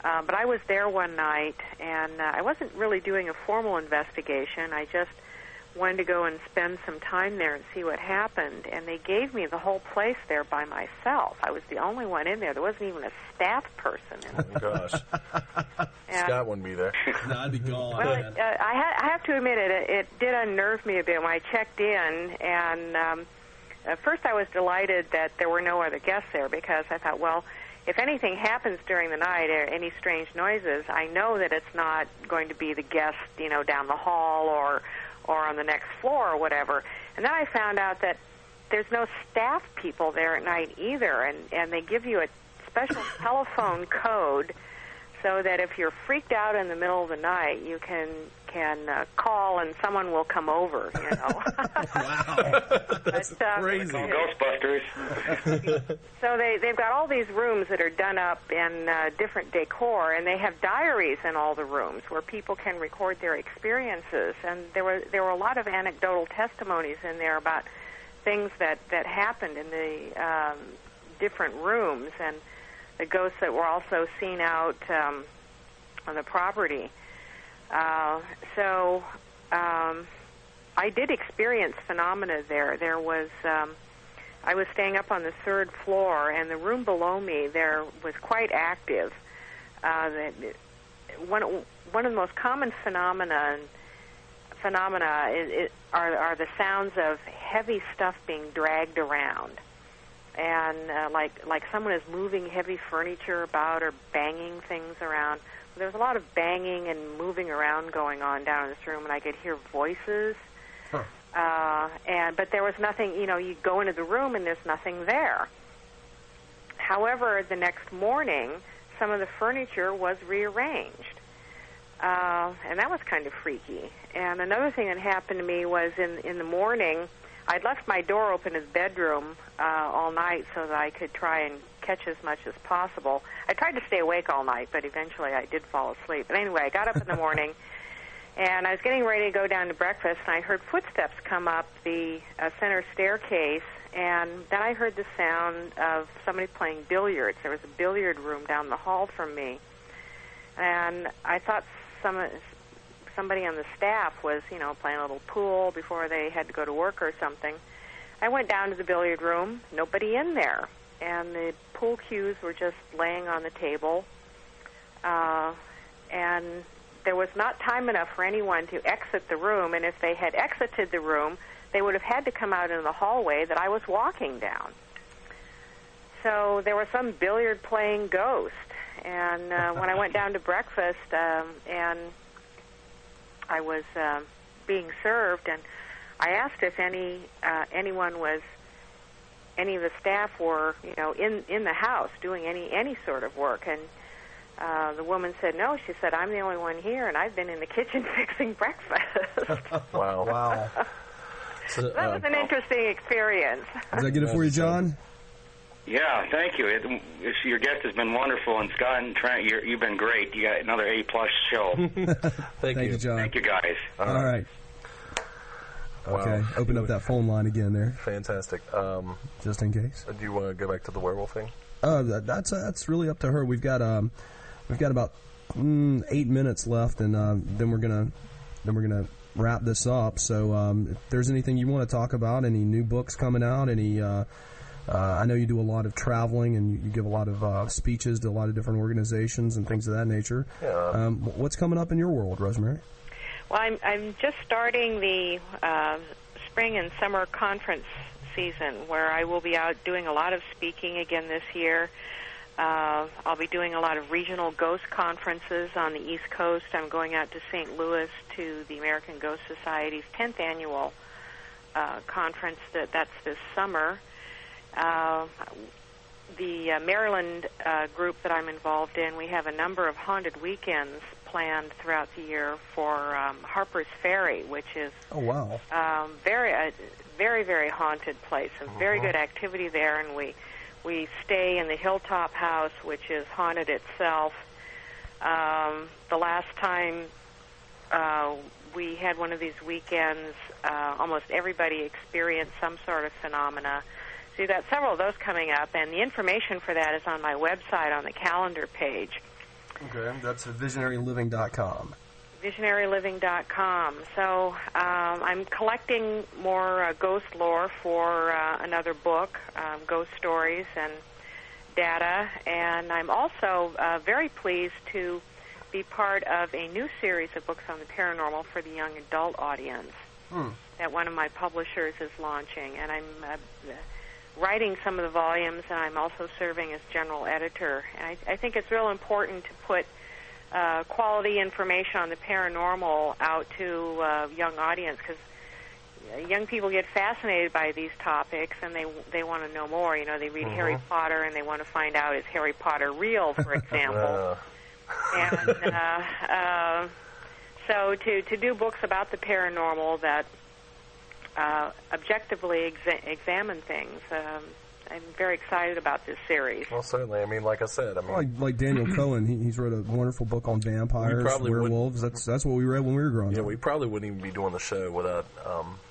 But I was there one night, and I wasn't really doing a formal investigation. I just wanted to go and spend some time there and see what happened, and they gave me the whole place there by myself. I was the only one in there. There wasn't even a staff person in it. Oh, gosh. Scott wouldn't be there. No, I'd be gone. Well, I have to admit, it did unnerve me a bit when I checked in, and at first I was delighted that there were no other guests there, because I thought, well, if anything happens during the night, or any strange noises, I know that it's not going to be the guest, down the hall or on the next floor or whatever. And then I found out that there's no staff people there at night either, and they give you a special telephone code so that if you're freaked out in the middle of the night, you can call and someone will come over, Wow. That's crazy. Ghostbusters. So they've got all these rooms that are done up in different decor, and they have diaries in all the rooms where people can record their experiences. And there were a lot of anecdotal testimonies in there about things that happened in the different rooms, and the ghosts that were also seen out on the property. So I did experience phenomena there. There was, I was staying up on the third floor, and the room below me there was quite active. One of the most common phenomena are the sounds of heavy stuff being dragged around, and like someone is moving heavy furniture about or banging things around. There was a lot of banging and moving around going on down in this room, and I could hear voices. Huh. But there was nothing, you go into the room and there's nothing there. However, the next morning, some of the furniture was rearranged. And that was kind of freaky. And another thing that happened to me was in the morning, I'd left my door open in the bedroom all night so that I could try and catch as much as possible. I tried to stay awake all night, but eventually I did fall asleep. But anyway, I got up in the morning, and I was getting ready to go down to breakfast, and I heard footsteps come up the center staircase, and then I heard the sound of somebody playing billiards. There was a billiard room down the hall from me, and I thought somebody on the staff was, playing a little pool before they had to go to work or something. I went down to the billiard room, nobody in there, and the pool cues were just laying on the table, and there was not time enough for anyone to exit the room, and if they had exited the room, they would have had to come out in the hallway that I was walking down. So there was some billiard-playing ghost, and when I went down to breakfast, and I was being served, and I asked if any of the staff were, in the house doing any sort of work, and the woman said no. She said, I'm the only one here, and I've been in the kitchen fixing breakfast. Wow. So, that was an interesting experience. Does that get it for you, John? Yeah, thank you. Your guest has been wonderful, and Scott and Trent, you've been great. You got another A-plus show. Thank you, John. Thank you, guys. All right. Okay, open up that phone line again there. Fantastic. Just in case. Do you want to go back to the werewolf thing? That's really up to her. We've got about 8 minutes left, and then we're gonna wrap this up. So if there's anything you want to talk about, any new books coming out, any I know you do a lot of traveling and you give a lot of speeches to a lot of different organizations and things of that nature. Yeah. What's coming up in your world, Rosemary? Well, I'm just starting the spring and summer conference season, where I will be out doing a lot of speaking again this year. I'll be doing a lot of regional ghost conferences on the East Coast. I'm going out to St. Louis to the American Ghost Society's 10th annual conference. That's this summer. The Maryland group that I'm involved in, we have a number of haunted weekends planned throughout the year for Harper's Ferry, which is very, very haunted place. A very good activity there, and we stay in the Hilltop House, which is haunted itself. The last time we had one of these weekends, almost everybody experienced some sort of phenomena. So you've got several of those coming up, and the information for that is on my website on the calendar page. Okay, that's visionaryliving.com. Visionaryliving.com. So I'm collecting more ghost lore for another book, ghost stories and data, and I'm also very pleased to be part of a new series of books on the paranormal for the young adult audience that one of my publishers is launching, and I'm writing some of the volumes, and I'm also serving as general editor. And I think it's real important to put quality information on the paranormal out to a young audience, because young people get fascinated by these topics, and they want to know more. You know, they read Harry Potter, and they want to find out, is Harry Potter real, for example. And so to do books about the paranormal that objectively examine things. I'm very excited about this series. Well, certainly. I mean, like I said, like Daniel Cohen, he's wrote a wonderful book on vampires, werewolves. That's what we read when we were growing up. Yeah, we probably wouldn't even be doing the show without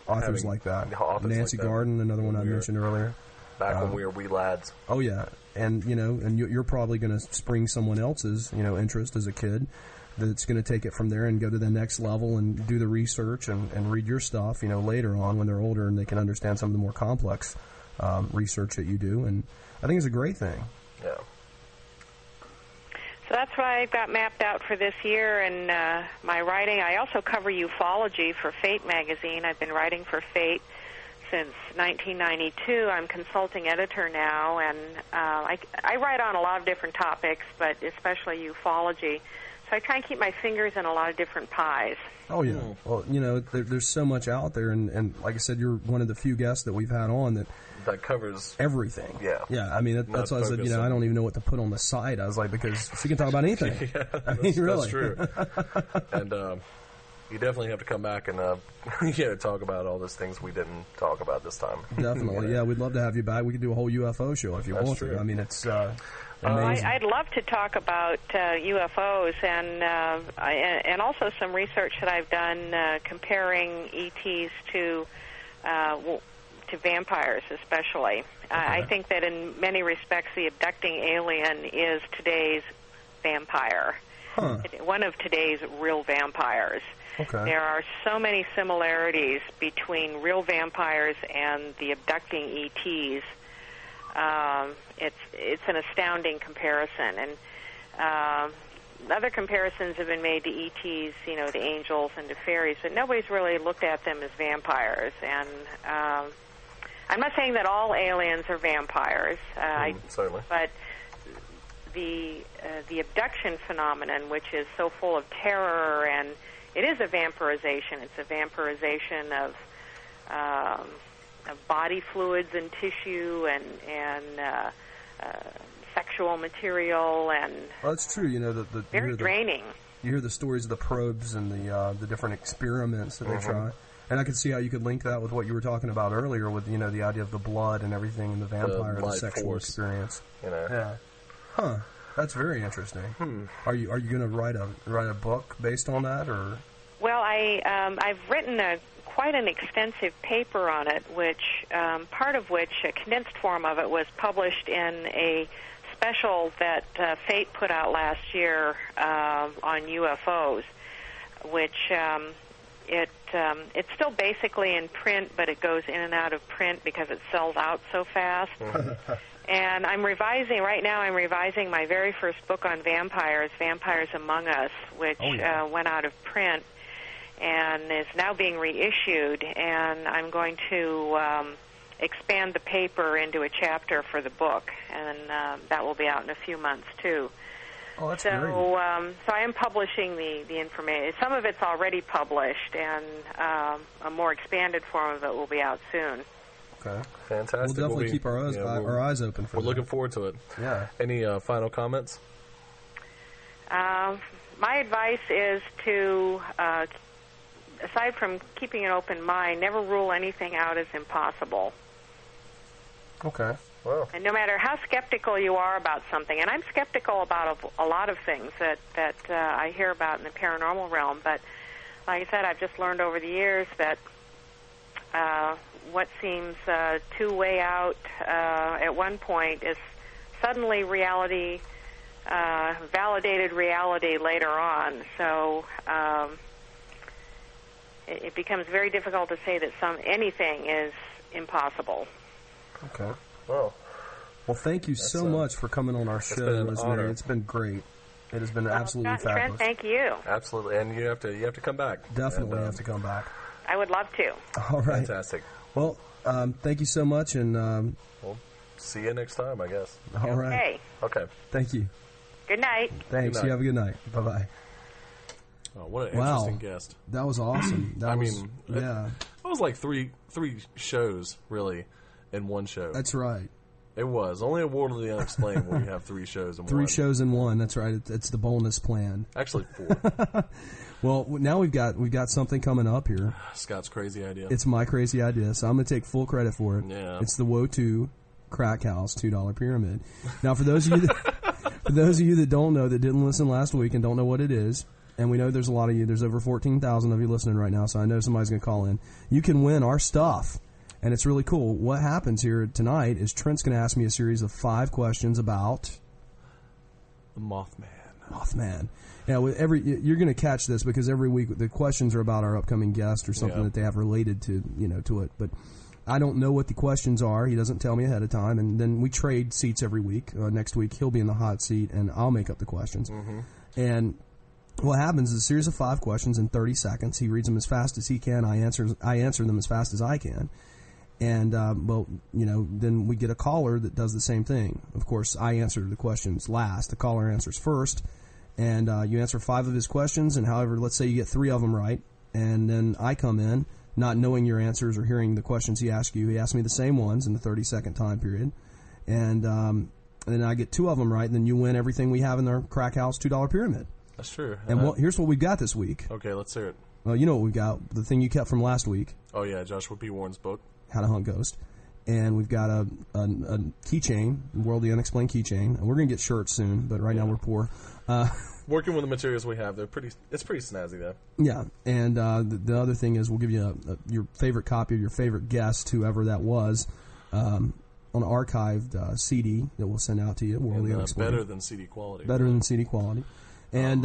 authors like that. Nancy Garden, another one I mentioned earlier. Back when we were wee lads. Oh yeah, and you're probably going to spring someone else's interest as a kid, that's going to take it from there and go to the next level and do the research and read your stuff, later on when they're older and they can understand some of the more complex research that you do. And I think it's a great thing. Yeah. So that's what I've got mapped out for this year and my writing. I also cover ufology for Fate magazine. I've been writing for Fate since 1992. I'm consulting editor now, and I write on a lot of different topics, but especially ufology. So I try and keep my fingers in a lot of different pies. Oh, yeah. Well, there's so much out there, and like I said, you're one of the few guests that we've had on that covers everything. Yeah. Yeah, I mean, that's why I said, I don't even know what to put on the site. I was like, because she can talk about anything. Yeah, really. That's true. And you definitely have to come back and talk about all those things we didn't talk about this time. Definitely. Yeah, we'd love to have you back. We could do a whole UFO show if you want to. I mean, it's... I'd love to talk about UFOs and also some research that I've done comparing ETs to vampires, especially. Okay. I think that in many respects, the abducting alien is today's vampire, one of today's real vampires. Okay. There are so many similarities between real vampires and the abducting ETs. It's an astounding comparison, and other comparisons have been made to ETs, the angels and to fairies, but nobody's really looked at them as vampires. And I'm not saying that all aliens are vampires, certainly, but the abduction phenomenon, which is so full of terror, and it is a vampirization. It's a vampirization of body fluids and tissue and sexual material, and that's true. Very draining. You hear the stories of the probes and the different experiments that they try, and I could see how you could link that with what you were talking about earlier with the idea of the blood and everything, and the vampire, the sexual experience. Yeah. Huh. That's very interesting. Are you going to write a book based on that, or? Well, I've written quite an extensive paper on it, which part of which, a condensed form of it, was published in a special that Fate put out last year on UFOs, which it's still basically in print, but it goes in and out of print because it sells out so fast. And I'm revising my very first book on vampires, Vampires Among Us, which went out of print and is now being reissued, and I'm going to expand the paper into a chapter for the book, and that will be out in a few months too. Oh, that's great. great. So I am publishing the information. Some of it's already published, and a more expanded form of it will be out soon. Okay. Fantastic. We'll definitely keep our eyes open for that. We're looking forward to it. Yeah. Any final comments? My advice is to, aside from keeping an open mind, never rule anything out as impossible. Okay. Well. And no matter how skeptical you are about something, and I'm skeptical about a lot of things that I hear about in the paranormal realm, but like I said, I've just learned over the years that what seems too way out at one point is suddenly reality, validated reality later on. So it becomes very difficult to say that anything is impossible. Okay. Well, thank you so much for coming on our show, Rosemary. It's been great. It has been absolutely fabulous. Trent, thank you. Absolutely, and you have to come back. Definitely have to come back. I would love to. All right. Fantastic. Well, thank you so much, and we'll see you next time, I guess. All right. Okay. Thank you. Good night. Thanks. You have a good night. Bye-bye. Oh, what an interesting guest. That was awesome. That was like three shows, really, in one show. That's right. It was. Only a World of the Unexplained where you have 3 shows in one. 3 shows in one. That's right. It's the bonus plan. Actually, 4. Well, now we've got something coming up here. Scott's crazy idea. It's my crazy idea, so I'm going to take full credit for it. Yeah. It's the Woe2 Crack House $2 pyramid. Now, for those of you that don't know, that didn't listen last week and don't know what it is, and we know there's a lot of you. There's over 14,000 of you listening right now, so I know somebody's going to call in. You can win our stuff. And it's really cool. What happens here tonight is Trent's going to ask me a series of 5 questions about the Mothman. Mothman. Yeah, you're going to catch this because every week the questions are about our upcoming guest or something that they have related to it. But I don't know what the questions are. He doesn't tell me ahead of time, and then we trade seats every week. Next week he'll be in the hot seat, and I'll make up the questions. Mm-hmm. And what happens is a series of 5 questions in 30 seconds. He reads them as fast as he can. I answer them as fast as I can. And, then we get a caller that does the same thing. Of course, I answer the questions last. The caller answers first. And you answer 5 of his questions. And however, let's say you get 3 of them right. And then I come in, not knowing your answers or hearing the questions he asks you. He asks me the same ones in the 30-second time period. And then I get 2 of them right. And then you win everything we have in our Crack House $2 pyramid. That's true. And here's what we've got this week. Okay, let's hear it. Well, you know what we've got. The thing you kept from last week. Oh, yeah, Joshua P. Warren's book. How to Hunt Ghost. And we've got a keychain, World of the Unexplained keychain. And we're going to get shirts soon, but right now we're poor. Working with the materials we have, it's pretty snazzy, though. Yeah, and the other thing is we'll give you your favorite copy of your favorite guest, whoever that was, on an archived CD that we'll send out to you. World of the Unexplained. Better than CD quality. Better than CD quality. And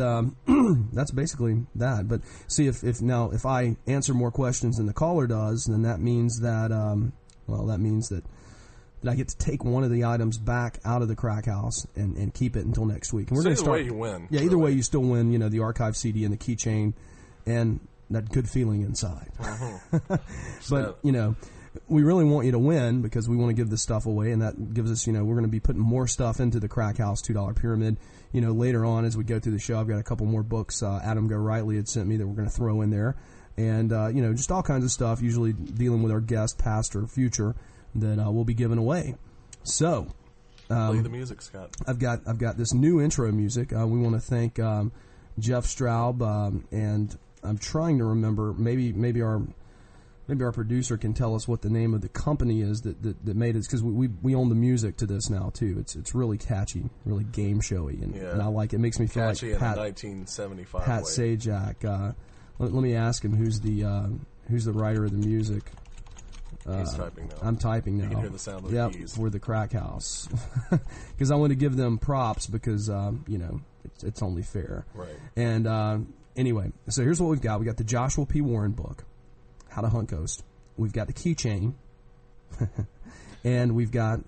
that's basically that. But see, if I answer more questions than the caller does, then that means that that I get to take one of the items back out of the Crack House and keep it until next week. And we're going to start. Either way, you win. Yeah, either way, you still win. The archive CD and the keychain, and that good feeling inside. Uh-huh. But we really want you to win because we want to give this stuff away, and that gives us, we're going to be putting more stuff into the Crack House $2 pyramid. Later on as we go through the show, I've got a couple more books Adam Go-Rightly had sent me that we're going to throw in there. And, just all kinds of stuff, usually dealing with our guest, past or future, that we'll be giving away. So, play the music, Scott. I've got this new intro music. We want to thank Jeff Straub, and I'm trying to remember, maybe our producer can tell us what the name of the company is that made it, because we own the music to this now too. It's really catchy, really game showy, and I like it. It makes me feel catchy like Pat, in the 1975 Pat way. Sajak. Let me ask him who's the writer of the music. He's typing now. I'm typing now. You can hear the sound of the keys. For the Crack House, because I want to give them props because it's only fair. Right. And anyway, so here's what we've got. We got the Joshua P. Warren book, How to Hunt Ghost. We've got the keychain, and we've got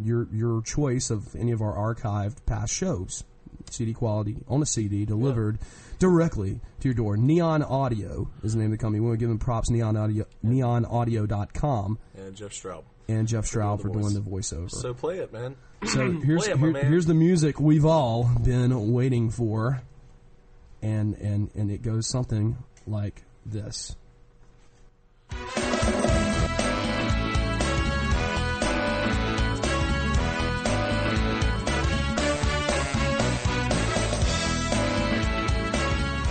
your choice of any of our archived past shows, CD quality on a CD delivered directly to your door. Neon Audio is the name of the company. We want to give them props. Neonaudio.com. And And Jeff Straub. And Jeff Straub for doing the voiceover. So play it, man. So here's the music we've all been waiting for. And it goes something like this.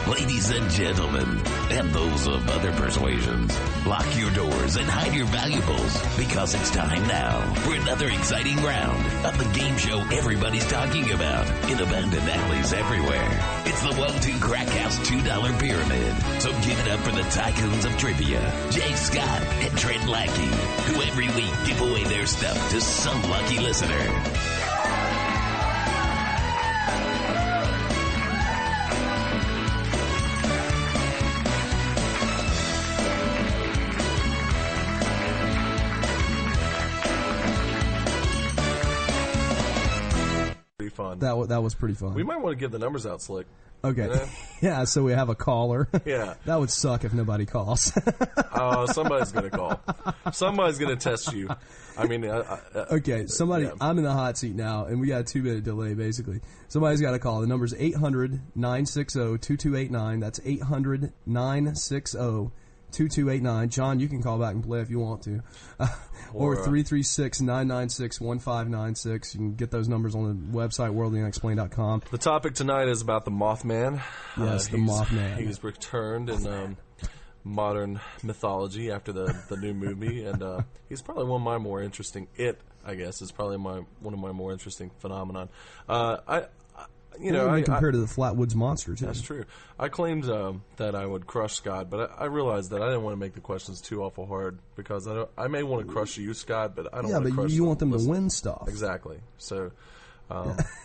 Ladies and gentlemen, and those of other persuasions, lock your doors and hide your valuables, because it's time now for another exciting round of the game show everybody's talking about in abandoned alleys everywhere. It's the 1-2 Crack House $2 Pyramid. So give it up for the tycoons of trivia, Jay Scott and Trent Lackey, who every week give away their stuff to some lucky listener. Fun. That was pretty fun. We might want to give the numbers out, Slick. Okay. You know? Yeah, so we have a caller. Yeah. That would suck if nobody calls. Somebody's going to call. Somebody's going to test you. I mean... okay, somebody... Yeah. I'm in the hot seat now, and we got a 2-minute delay, basically. Somebody's got to call. The number's 800-960-2289. That's 800-960-2289. John, you can call back and play if you want to. Or 336-996-1596. You can get those numbers on the website, worldlyunexplained.com. The topic tonight is about the Mothman. Yes, the Mothman. He's returned in modern mythology after the new movie, and he's probably one of my more interesting... I guess, is probably one of my more interesting phenomenon. Compared to the Flatwoods Monster, too. That's true. I claimed that I would crush Scott, but I realized that I didn't want to make the questions too awful hard, because I may want to crush you, Scott, but I don't want to crush you want them to win stuff. Exactly. So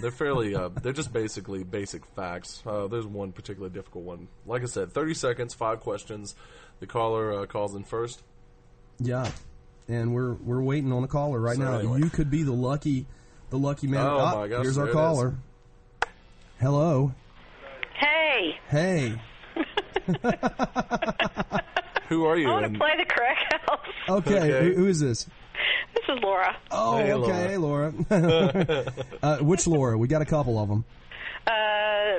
they're fairly, they're just basically basic facts. There's one particularly difficult one. Like I said, 30 seconds, 5 questions. The caller calls in first. Yeah. And we're waiting on a caller right now. Anyway. You could be the lucky man. Oh, my gosh. Here's our caller. Hello. Hey. Hey. Who are you? I want to play the Crack House. Okay. Who is this? This is Laura. Oh, hey, okay. Laura. Hey, Laura. Which Laura? We got a couple of them.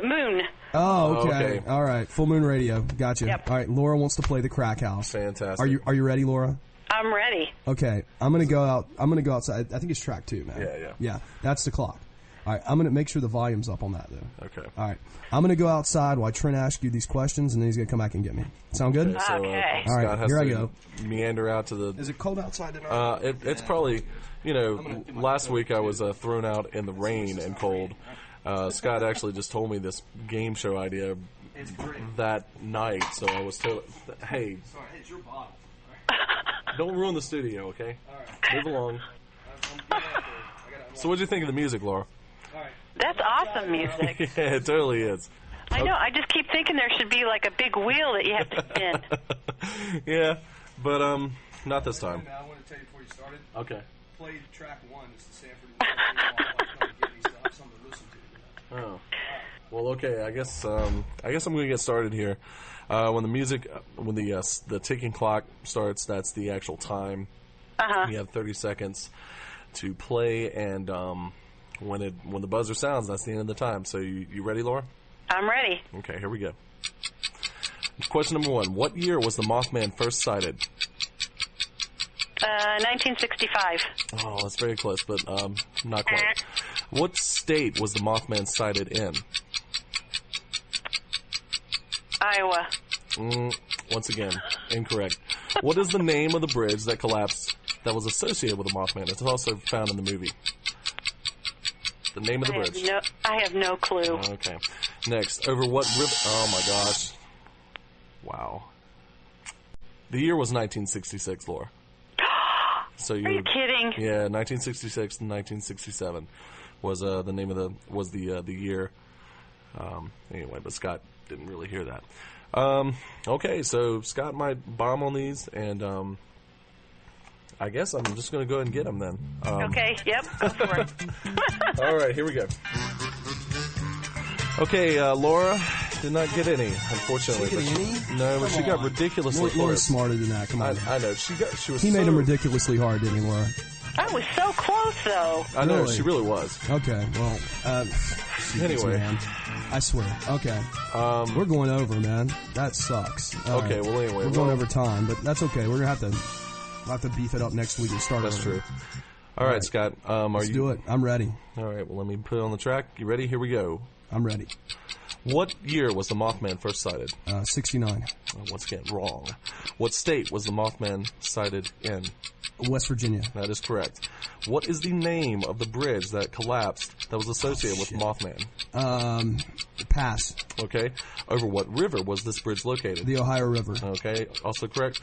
Moon. Oh, okay. All right. Full Moon Radio. Gotcha. Yep. All right. Laura wants to play the Crack House. Fantastic. Are you ready, Laura? I'm ready. Okay. I'm gonna go outside. I think it's track 2, man. Yeah. Yeah. That's the clock. All right, I'm going to make sure the volume's up on that, though. Okay. All right. I'm going to go outside while Trent asks you these questions, and then he's going to come back and get me. Sound good? Okay. So, all right, Scott has here to I go. Meander out to the... Is it cold outside tonight? It's probably, last week I was thrown out in the rain and cold. Scott actually just told me this game show idea that night, so I was told, hey... Sorry, it's your bottle. Don't ruin the studio, okay? All right. Move along. So what'd you think of the music, Laura? That's awesome music. Yeah, it totally is. I know. I just keep thinking there should be like a big wheel that you have to spin. Yeah, but not this time. I want to tell you before you started. Okay. Played track 1. It's the Sanford. Something to listen to. Oh. Well, okay. I guess I'm going to get started here. When the ticking clock starts, that's the actual time. You have 30 seconds to play, and when the buzzer sounds, that's the end of the time. So you ready, Laura? I'm ready. Okay, here we go. Question number 1. What year was the Mothman first sighted? 1965. Oh, that's very close, but not quite. What state was the Mothman sighted in? Iowa. Once again, incorrect. What is the name of the bridge that collapsed that was associated with the Mothman? It's also found in the movie. The name of the bridge. I have no clue. Okay. Next, over what river... Oh, my gosh. Wow. The year was 1966, Laura. So Are you kidding? Yeah, 1966 and 1967 was the name of the year. Anyway, but Scott didn't really hear that. Okay, so Scott might bomb on these, and I guess I'm just going to go ahead and get them then. Okay, yep, go for it. All right, here we go. Okay, Laura, Did not get any, unfortunately. Did she get any? No, but she got ridiculously close. Laura's smarter than that. Come on. I know. She was. He made him ridiculously hard, didn't he, Laura? I was so close, though. I know. Really? She really was. Okay. Well. Anyway, man. I swear. Okay. We're going over, man. That sucks. Okay. Well, anyway, we're going over time, but that's okay. We're gonna have to beef it up next week and start. That's over. true. All right, Scott. Let's do it. I'm ready. All right. Well, let me put it on the track. You ready? Here we go. I'm ready. What year was the Mothman first sighted? 69. Once again, wrong. What state was the Mothman sighted in? West Virginia. That is correct. What is the name of the bridge that collapsed that was associated with Mothman? Pass. Okay. Over what river was this bridge located? The Ohio River. Okay. Also correct.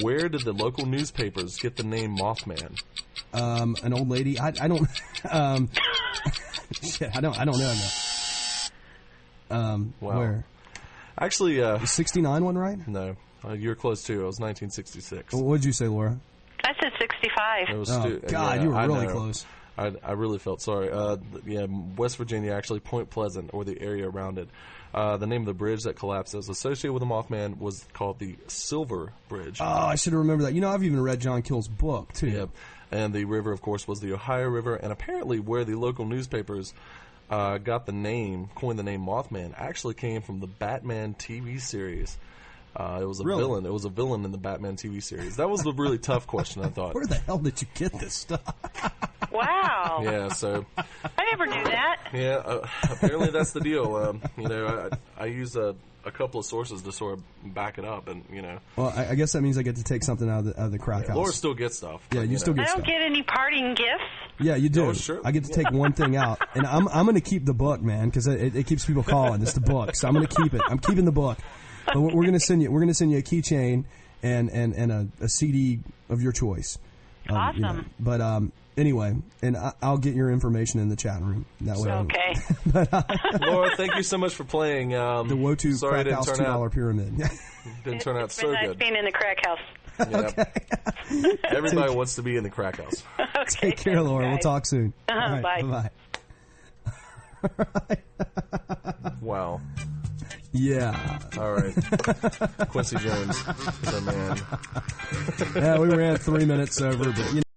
Where did the local newspapers get the name Mothman? An old lady. I don't. Shit. I don't know. Wow. Where? Actually, is 69 one right? No. You're close too. It was 1966. What did you say, Laura? I said 65. It was God, you were really close. I really felt sorry. West Virginia, actually, Point Pleasant, or the area around it. The name of the bridge that collapsed that was associated with the Mothman was called the Silver Bridge. Oh, I should have remembered that. You know, I've even read John Kill's book, too. Yep. And the river, of course, was the Ohio River. And apparently where the local newspapers coined the name Mothman, actually came from the Batman TV series. It was a villain. It was a villain in the Batman TV series. That was the really tough question, I thought. Where the hell did you get this stuff? Wow. Yeah, so... I never knew that. Yeah, apparently that's the deal. I use a couple of sources to sort of back it up, and, Well, I guess that means I get to take something out of the crack house. Laura still gets stuff. Yeah, you still get stuff. I don't get any parting gifts. Yeah, you do. Oh, sure. I get to take one thing out, and I'm going to keep the book, man, because it keeps people calling. It's the book, so I'm going to keep it. I'm keeping the book. But we're going to send you. We're going to send you a keychain and a CD of your choice. Awesome. But anyway, and I'll get your information in the chat room. That way. Okay. Laura, thank you so much for playing. The Wotu Crack House $2 pyramid. Didn't turn out so nice good. being in the crack house. Yeah. Okay. Everybody wants to be in the crack house. Okay. Take care, Laura. We'll talk soon. Bye. Bye. Wow. Yeah. All right. Quincy Jones is our man. Yeah, we ran 3 minutes over, but